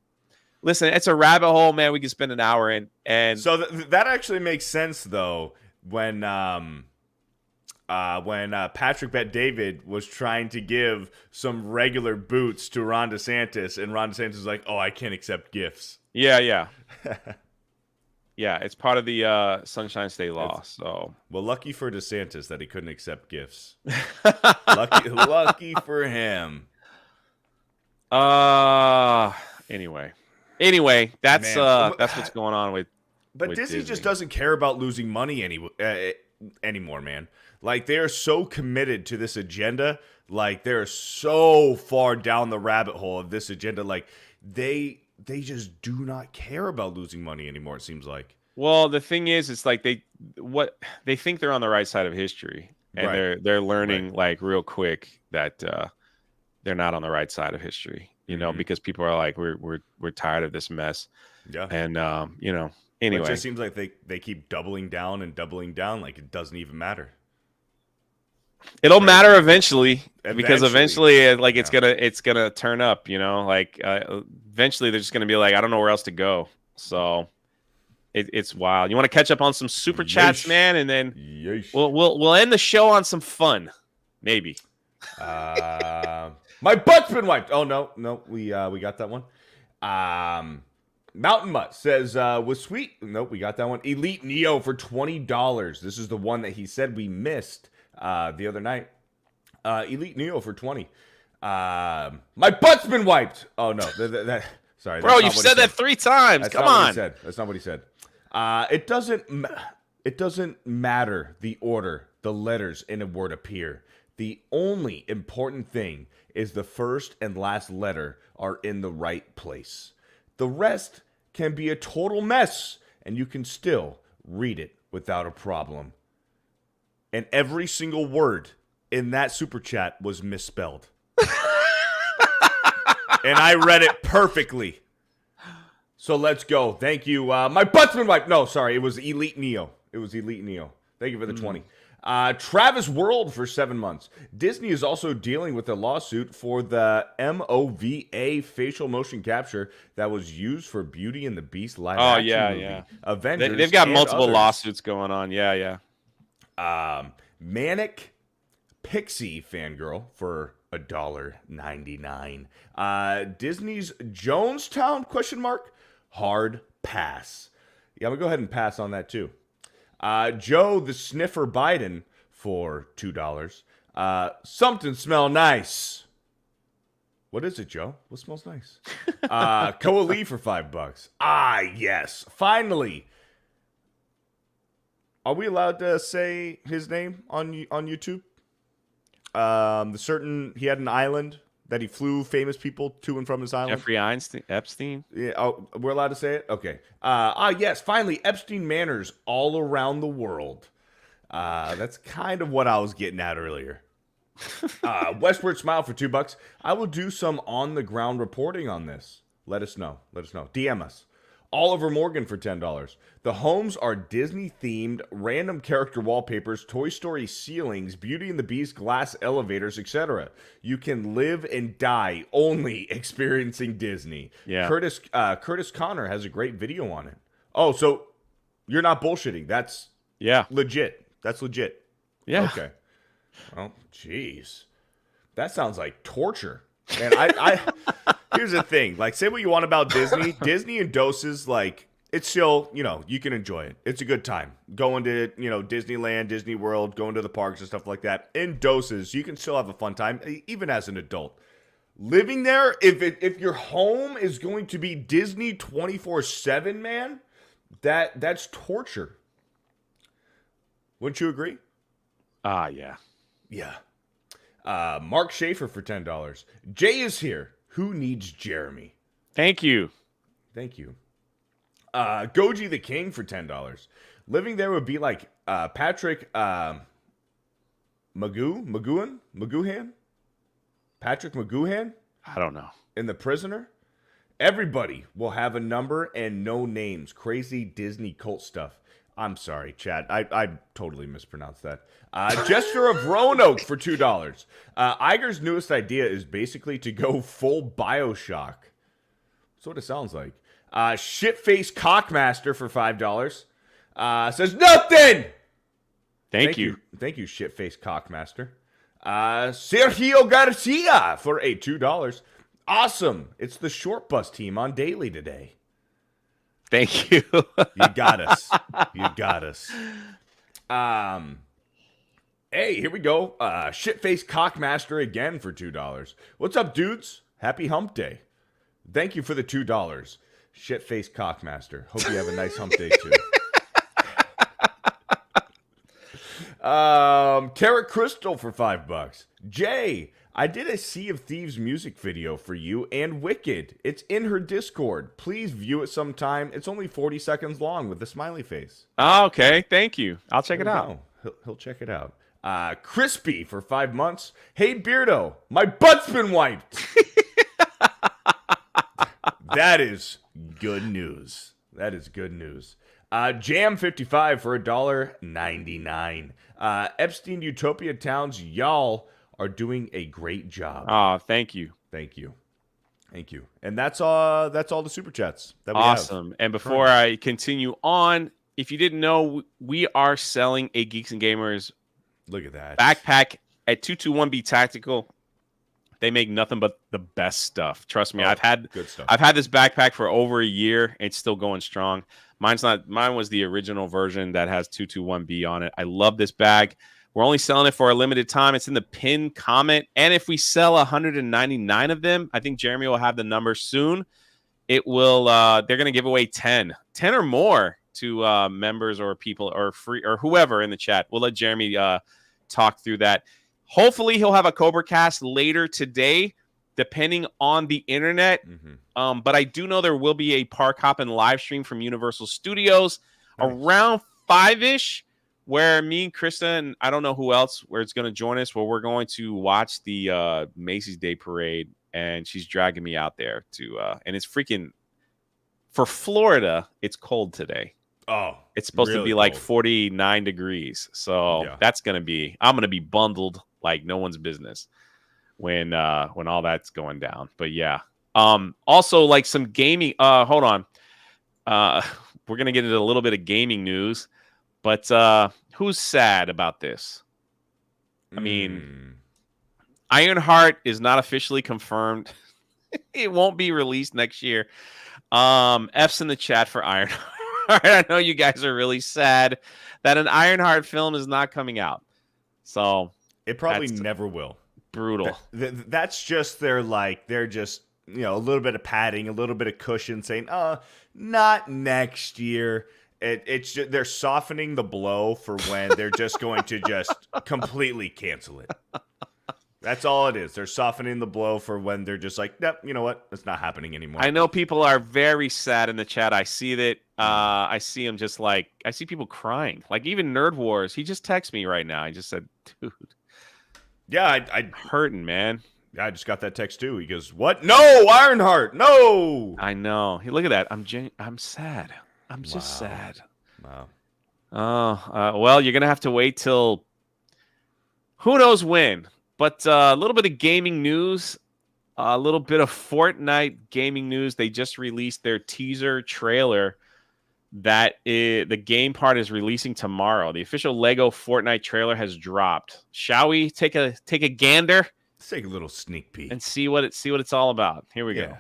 listen, it's a rabbit hole, man. We could spend an hour in. And so that actually makes sense though when Patrick Bet-David was trying to give some regular boots to Ron DeSantis, and Ron DeSantis was like, "Oh, I can't accept gifts." Yeah. Yeah, it's part of the Sunshine State Law. So, well, lucky for DeSantis that he couldn't accept gifts. lucky for him. Anyway, that's what's going on with. But Disney just doesn't care about losing money anymore, man. Like, they are so committed to this agenda. Like, they're so far down the rabbit hole of this agenda. Like, they just do not care about losing money anymore, it seems like. Well, the thing is, it's like they think they're on the right side of history, and they're learning like real quick that they're not on the right side of history. You know, because people are like, we're tired of this mess. Yeah, and you know, anyway, it just seems like they keep doubling down, like it doesn't even matter. It'll matter eventually, because Eventually. eventually, it's gonna turn up. Eventually they're just gonna be like, I don't know where else to go. So it's wild. You want to catch up on some super chats, Yeesh. man, and then Yeesh. we'll end the show on some fun, maybe. My butt's been wiped. Oh no, we got that one. Mountain Mutt says, was sweet. Nope, we got that one. Elite Neo for $20. This is the one that he said we missed the other night. Elite Neo for 20. My butt's been wiped. Oh no, sorry, bro, you've said that 3 times. That's Come not on. What he said. That's not what he said. It doesn't matter the order the letters in a word appear. The only important thing is the first and last letter are in the right place. The rest can be a total mess, and you can still read it without a problem. And every single word in that super chat was misspelled. And I read it perfectly. So let's go. Thank you. My butt's been wiped. No, sorry. It was Elite Neo. Thank you for the 20. Travis World for 7 months. Disney is also dealing with a lawsuit for the MOVA facial motion capture that was used for Beauty and the Beast live action movie. Avengers. They've got multiple others. lawsuits going on. Yeah. Manic Pixie Fangirl for $1.99. Disney's Jonestown ? Hard pass. Yeah, I'm gonna go ahead and pass on that too. Joe the Sniffer Biden for $2. Something smell nice. What is it, Joe? What smells nice? Koali for $5. Ah, yes. Finally. Are we allowed to say his name on YouTube? He had an island that he flew famous people to and from his island. Jeffrey Epstein. Yeah, oh, we're allowed to say it? Okay. Yes, finally, Epstein Manors all around the world. That's kind of what I was getting at earlier. Westward Smile for $2. I will do some on-the-ground reporting on this. Let us know. DM us. Oliver Morgan for $10. The homes are Disney-themed, random character wallpapers, Toy Story ceilings, Beauty and the Beast glass elevators, etc. You can live and die only experiencing Disney. Yeah. Curtis Connor has a great video on it. Oh, so you're not bullshitting. That's legit. That's legit. Yeah. Okay. Well, jeez. That sounds like torture. And I here's the thing. Like, say what you want about Disney. Disney in doses, like, it's still, you can enjoy it. It's a good time. Going to, Disneyland, Disney World, going to the parks and stuff like that. In doses, you can still have a fun time, even as an adult. Living there, if your home is going to be Disney 24/7, man, that's torture. Wouldn't you agree? Yeah. Yeah. Mark Schaefer for $10. Jay is here. Who needs Jeremy? Thank you. Goji the King for $10. Living there would be like Patrick Magoohan? Patrick Magoohan? I don't know. In The Prisoner? Everybody will have a number and no names. Crazy Disney cult stuff. I'm sorry, Chad. I totally mispronounced that. Jester of Roanoke for $2. Iger's newest idea is basically to go full BioShock. That's what it sounds like. Shitface Cockmaster for $5. Says nothing! Thank you. Thank you, Shitface Cockmaster. Sergio Garcia for $2. Awesome. It's the Short Bus team on Daily today. Thank you. You got us. Hey, here we go. Shitface Cockmaster again for $2. What's up, dudes? Happy hump day. Thank you for the $2. Shitface Cockmaster. Hope you have a nice hump day, too. Tarot Crystal for $5. Jay, I did a Sea of Thieves music video for you and Wicked. It's in her Discord. Please view it sometime. It's only 40 seconds long with a smiley face. Oh, okay. Thank you. I'll check it out. He'll check it out. Crispy for 5 months. Hey, Beardo, my butt's been wiped. That is good news. Jam 55 for $1.99. Epstein Utopia Towns, y'all are doing a great job. Oh, thank you. Thank you. Thank you. And that's all the super chats that we Awesome. have. And before I continue on, if you didn't know, we are selling a Geeks and Gamers Look at that backpack at 221B Tactical. They make nothing but the best stuff. Trust me, I've had good stuff. I've had this backpack for over a year. It's still going strong. Mine was the original version that has 221B on it. I love this bag. We're only selling it for a limited time. It's in the pinned comment. And if we sell 199 of them, I think Jeremy will have the number soon. It will they're going to give away 10 or more to members or people or free or whoever in the chat. We'll let Jeremy talk through that. Hopefully he'll have a Cobra Cast later today, depending on the internet. But I do know there will be a Park Hoppin' live stream from Universal Studios around 5-ish, where me and Krista and I don't know who else where it's going to join us, where we're going to watch the Macy's Day Parade, and she's dragging me out there to and it's freaking for Florida. It's cold today. Oh, it's supposed really to be like cold. 49 degrees. So that's going to be, I'm going to be bundled like no one's business when all that's going down. But yeah. Also like some gaming, hold on. We're going to get into a little bit of gaming news, but who's sad about this? I mean, Ironheart is not officially confirmed. It won't be released next year. F's in the chat for Ironheart. I know you guys are really sad that an Ironheart film is not coming out. So it probably never will. Brutal. That's just they're just, you know, a little bit of padding, a little bit of cushion saying, not next year. It's just, they're softening the blow for when they're just going to just completely cancel it. That's all it is. They're softening the blow for when they're just like, nope, you know what? It's not happening anymore. I know people are very sad in the chat. I see that. I see them just like, I see people crying. Like even Nerd Wars, he just texted me right now. He just said, dude. Yeah, I hurting, man. Yeah, I just got that text too. He goes, what? No, Ironheart, no. I know. Hey, look at that. I'm sad. I'm just sad. Wow. Oh, well, you're going to have to wait till who knows when. But a little bit of gaming news, a little bit of Fortnite gaming news. They just released their teaser trailer that the game part is releasing tomorrow. The official Lego Fortnite trailer has dropped. Shall we take a gander? Let's take a little sneak peek and see what it's all about. Here we go.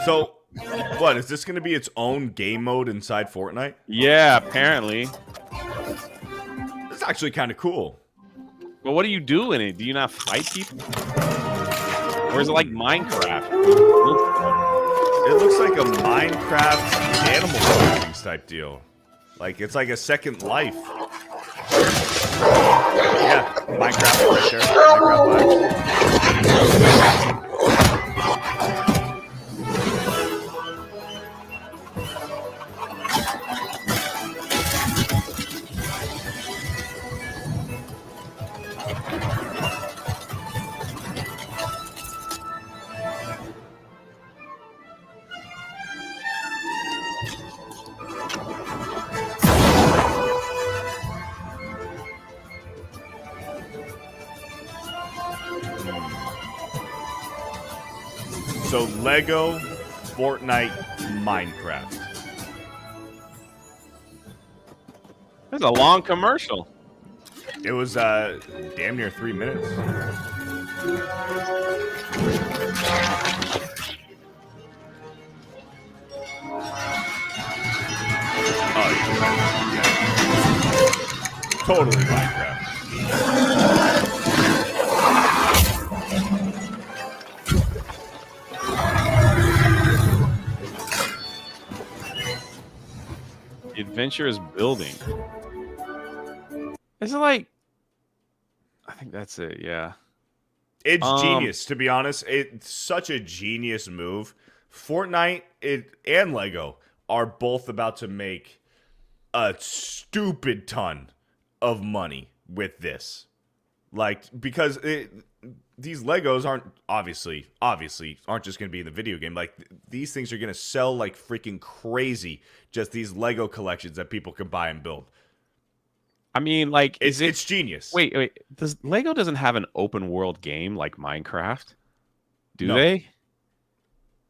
So, what, is this going to be its own game mode inside Fortnite? Yeah, apparently. It's actually kind of cool. Well, what do you do in it? Do you not fight people? Or is it like Minecraft? It looks like a Minecraft Animal Crossing type deal. Like, it's like a second life. Yeah, Minecraft right there. Minecraft vibes. So Lego, Fortnite, Minecraft. That's a long commercial. It was damn near 3 minutes. Oh yeah. Totally Minecraft. The adventure is building. Is it like? I think that's it. Yeah. It's genius, to be honest. It's such a genius move. Fortnite and Lego are both about to make a stupid ton of money with this. Like, because these Legos aren't obviously aren't just going to be in the video game. Like, these things are going to sell like freaking crazy. Just these Lego collections that people can buy and build. I mean, like, It's genius. Wait. Does Lego doesn't have an open world game like Minecraft? Do No. they?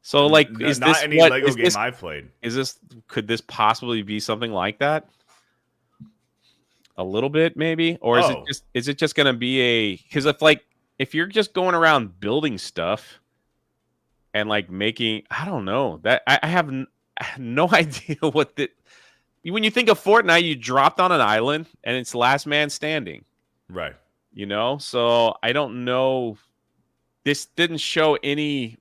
So, like, is not this any what, Lego is game this, I've played? could this possibly be something like that? A little bit, maybe, or is it just gonna be a? Because if you're just going around building stuff and like making, I don't know that I have no idea what the. When you think of Fortnite, you dropped on an island and it's last man standing. Right. You know, so I don't know. This didn't show any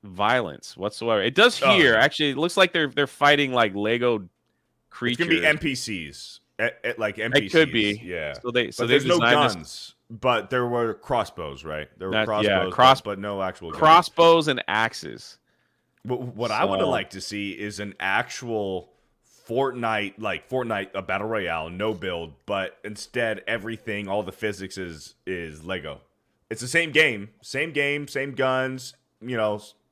violence whatsoever. It does here. Actually, it looks like they're fighting like Lego creatures. It's gonna be NPCs. Like NPCs. It could be. Yeah. So there's no guns. But there were crossbows, right? There were crossbows, but no actual crossbows and axes. What I would have liked to see is an actual Fortnite, a battle royale, no build, but instead everything, all the physics is Lego. It's the same game, same guns,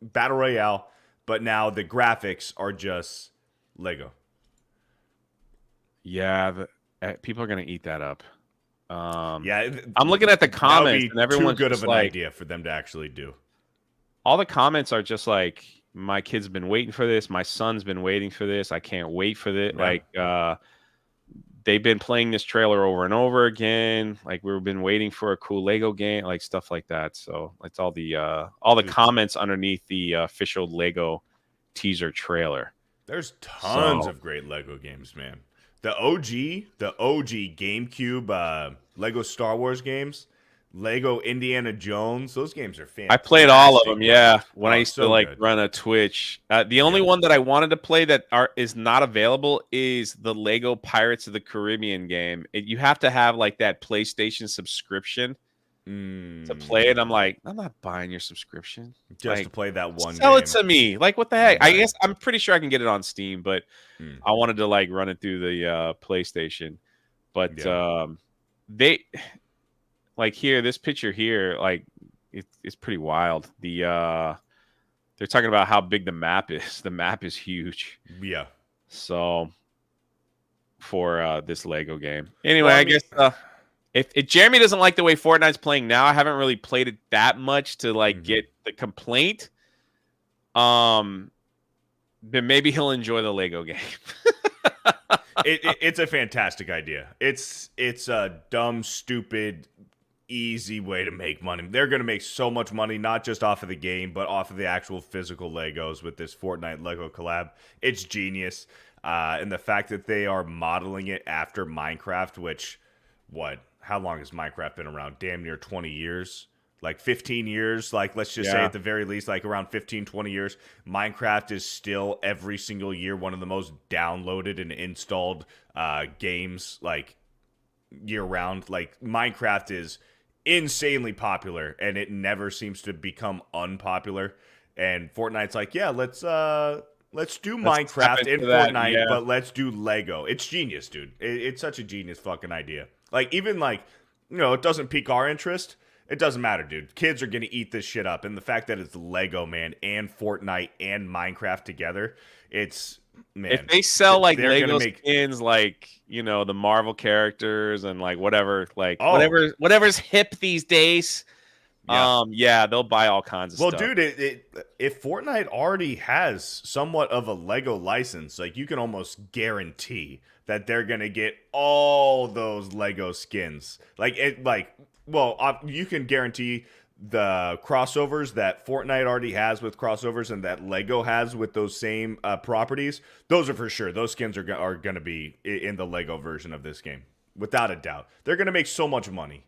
battle royale, but now the graphics are just Lego. Yeah, people are gonna eat that up. Yeah, I'm looking at the comments, and everyone's too good of an like, idea for them to actually do. All the comments are just like, my kid's been waiting for this. My son's been waiting for this. I can't wait for this. Yeah. Like, they've been playing this trailer over and over again. Like, we've been waiting for a cool Lego game, like stuff like that. So it's all the comments underneath the official Lego teaser trailer. There's tons of great Lego games, man. The OG GameCube Lego Star Wars games, Lego Indiana Jones, those games are fantastic. I played all of them, yeah. When I used to good. run a Twitch. The only one that I wanted to play that is not available is the Lego Pirates of the Caribbean game. You have to have like that PlayStation subscription to play it. I'm like, I'm not buying your subscription just to play that one. Sell game. It to me. Like, what the heck? Right. I guess I'm pretty sure I can get it on Steam, but I wanted to like run it through the PlayStation. But they like here, this picture here, like it's pretty wild. They're talking about how big the map is. The map is huge. Yeah. So for this Lego game, anyway, I guess. If Jeremy doesn't like the way Fortnite's playing now, I haven't really played it that much to like get the complaint. Then maybe he'll enjoy the Lego game. It's a fantastic idea. It's a dumb, stupid, easy way to make money. They're going to make so much money, not just off of the game, but off of the actual physical Legos with this Fortnite Lego collab. It's genius. And the fact that they are modeling it after Minecraft, which, how long has Minecraft been around? Damn near 20 years. Like 15 years. Like, let's just say at the very least, like around 15, 20 years. Minecraft is still every single year one of the most downloaded and installed games, like, year-round. Like, Minecraft is insanely popular, and it never seems to become unpopular. And Fortnite's like, yeah, let's do Minecraft in Fortnite, but let's do Lego. It's genius, dude. It's such a genius fucking idea. Like, even like, it doesn't pique our interest. It doesn't matter, dude. Kids are going to eat this shit up. And the fact that it's Lego, man, and Fortnite and Minecraft together, it's, man. If they sell like Lego skins, like, the Marvel characters and like whatever, like whatever's hip these days, Yeah. Yeah, they'll buy all kinds of Well, stuff. dude, if Fortnite already has somewhat of a Lego license, like you can almost guarantee that they're gonna get all those Lego skins. You can guarantee the crossovers that Fortnite already has with crossovers and that Lego has with those same properties. Those are for sure. Those skins are gonna be in the Lego version of this game, without a doubt. They're gonna make so much money.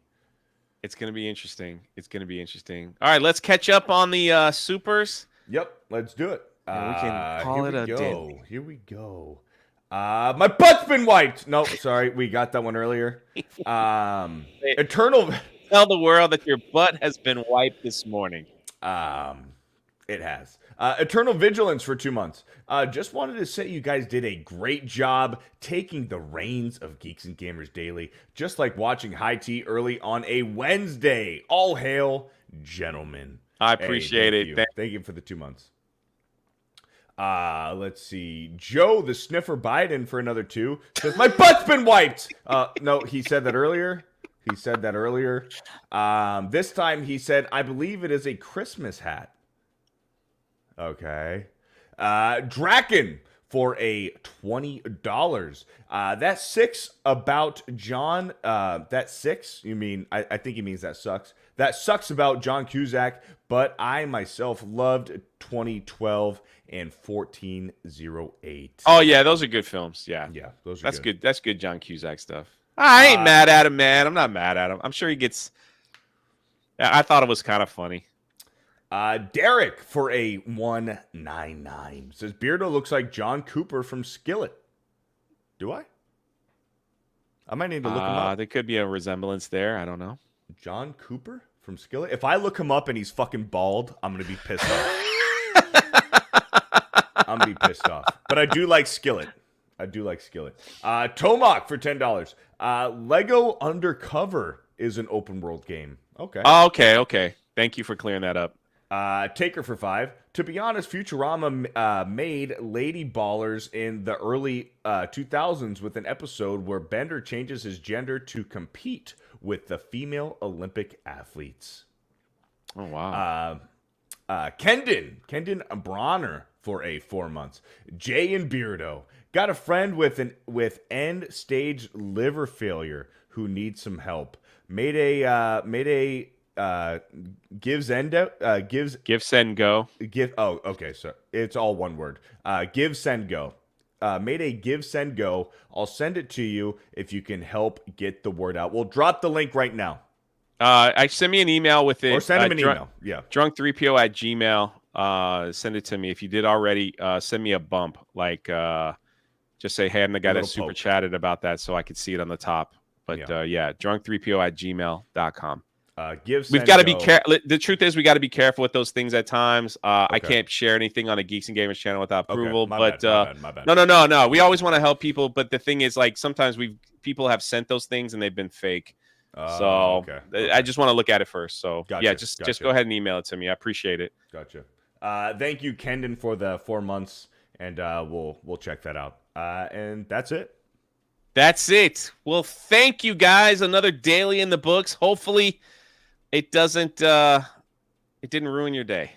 It's going to be interesting. It's going to be interesting. All right, let's catch up on the supers. Yep, let's do it. And we can call it a daily. Here we go. My butt's been wiped. No, sorry, we got that one earlier. Eternal. Tell the world that your butt has been wiped this morning. It has. Eternal Vigilance for 2 months. Just wanted to say you guys did a great job taking the reins of Geeks and Gamers Daily, just like watching High Tea early on a Wednesday. All hail, gentlemen. I appreciate it. Thank you for the 2 months. Let's see. Joe, the sniffer Biden for another 2. Says, my butt's been wiped. No, he said that earlier. This time he said, I believe it is a Christmas hat. Okay. Draken for a $20. That's 6 about John. That's 6. You mean, I think he means that sucks. That sucks about John Cusack, but I myself loved 2012 and 1408. Oh, yeah, those are good films. Yeah. Yeah, those are That's good. That's good John Cusack stuff. I ain't mad at him, man. I'm not mad at him. I'm sure he gets. I thought it was kind of funny. Derek for a 199 says Beardo looks like John Cooper from Skillet. Do I? I might need to look him up. There could be a resemblance there. I don't know. John Cooper from Skillet? If I look him up and he's fucking bald, I'm going to be pissed off. But I do like Skillet. Tomac for $10. Lego Undercover is an open world game. Okay. Oh, okay. Thank you for clearing that up. Taker for 5. To be honest, Futurama made Lady Ballers in the early 2000s with an episode where Bender changes his gender to compete with the female Olympic athletes. Oh, wow. Kendon Bronner for a 4 months. Jay and Beardo. Got a friend with end stage liver failure who needs some help. Made a give send go. So it's all one word. Give send go. Made a give send go. I'll send it to you if you can help get the word out. We'll drop the link right now. I send me an email with it. Or send him an email. Yeah. drunk3po@gmail. Send it to me. If you did already, send me a bump. Like just say, hey, I'm the guy that super chatted about that, so I could see it on the top. But drunk3po@gmail.com. We've got to be careful. The truth is, we got to be careful with those things at times. I can't share anything on a Geeks and Gamers channel without approval. My bad. No. We always want to help people, but the thing is, like, sometimes people have sent those things and they've been fake. I just want to look at it first. So just go ahead and email it to me. I appreciate it. Gotcha. Thank you, Kendon, for the 4 months, and we'll check that out. And that's it. That's it. Well, thank you guys. Another daily in the books. Hopefully it didn't ruin your day.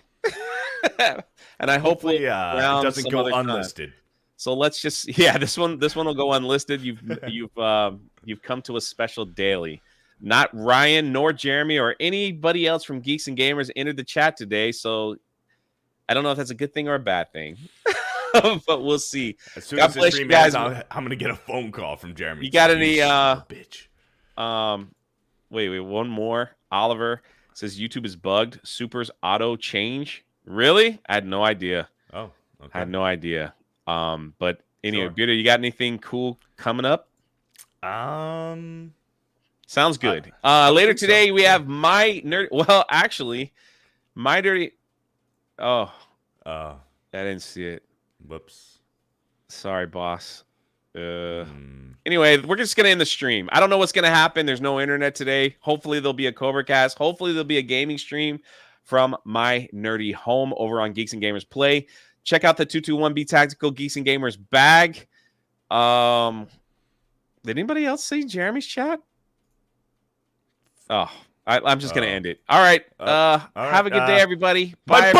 And I hopefully it doesn't go unlisted. So let's just this one will go unlisted. You've come to a special daily. Not Ryan nor Jeremy or anybody else from Geeks and Gamers entered the chat today, so I don't know if that's a good thing or a bad thing. But we'll see. As soon as this stream ends, I'm gonna get a phone call from Jeremy. You got any bitch? Wait, one more. Oliver says YouTube is bugged. Super's auto change. Really? I had no idea. Oh, okay. I had no idea. But anyway, Sure. Beardo, you got anything cool coming up? Sounds good. Later today we have my nerd. Well, actually, my dirty. Oh, I didn't see it. Whoops. Sorry, boss. Anyway, we're just gonna end the stream. I don't know what's gonna happen. There's no internet today. Hopefully there'll be a Cobra Cast. Hopefully there'll be a gaming stream from my nerdy home over on Geeks and Gamers Play. Check out the 221B Tactical Geeks and Gamers bag. Did anybody else see Jeremy's chat? Oh, I'm just gonna end it. All right. all right, Have a good day, everybody. My Bye.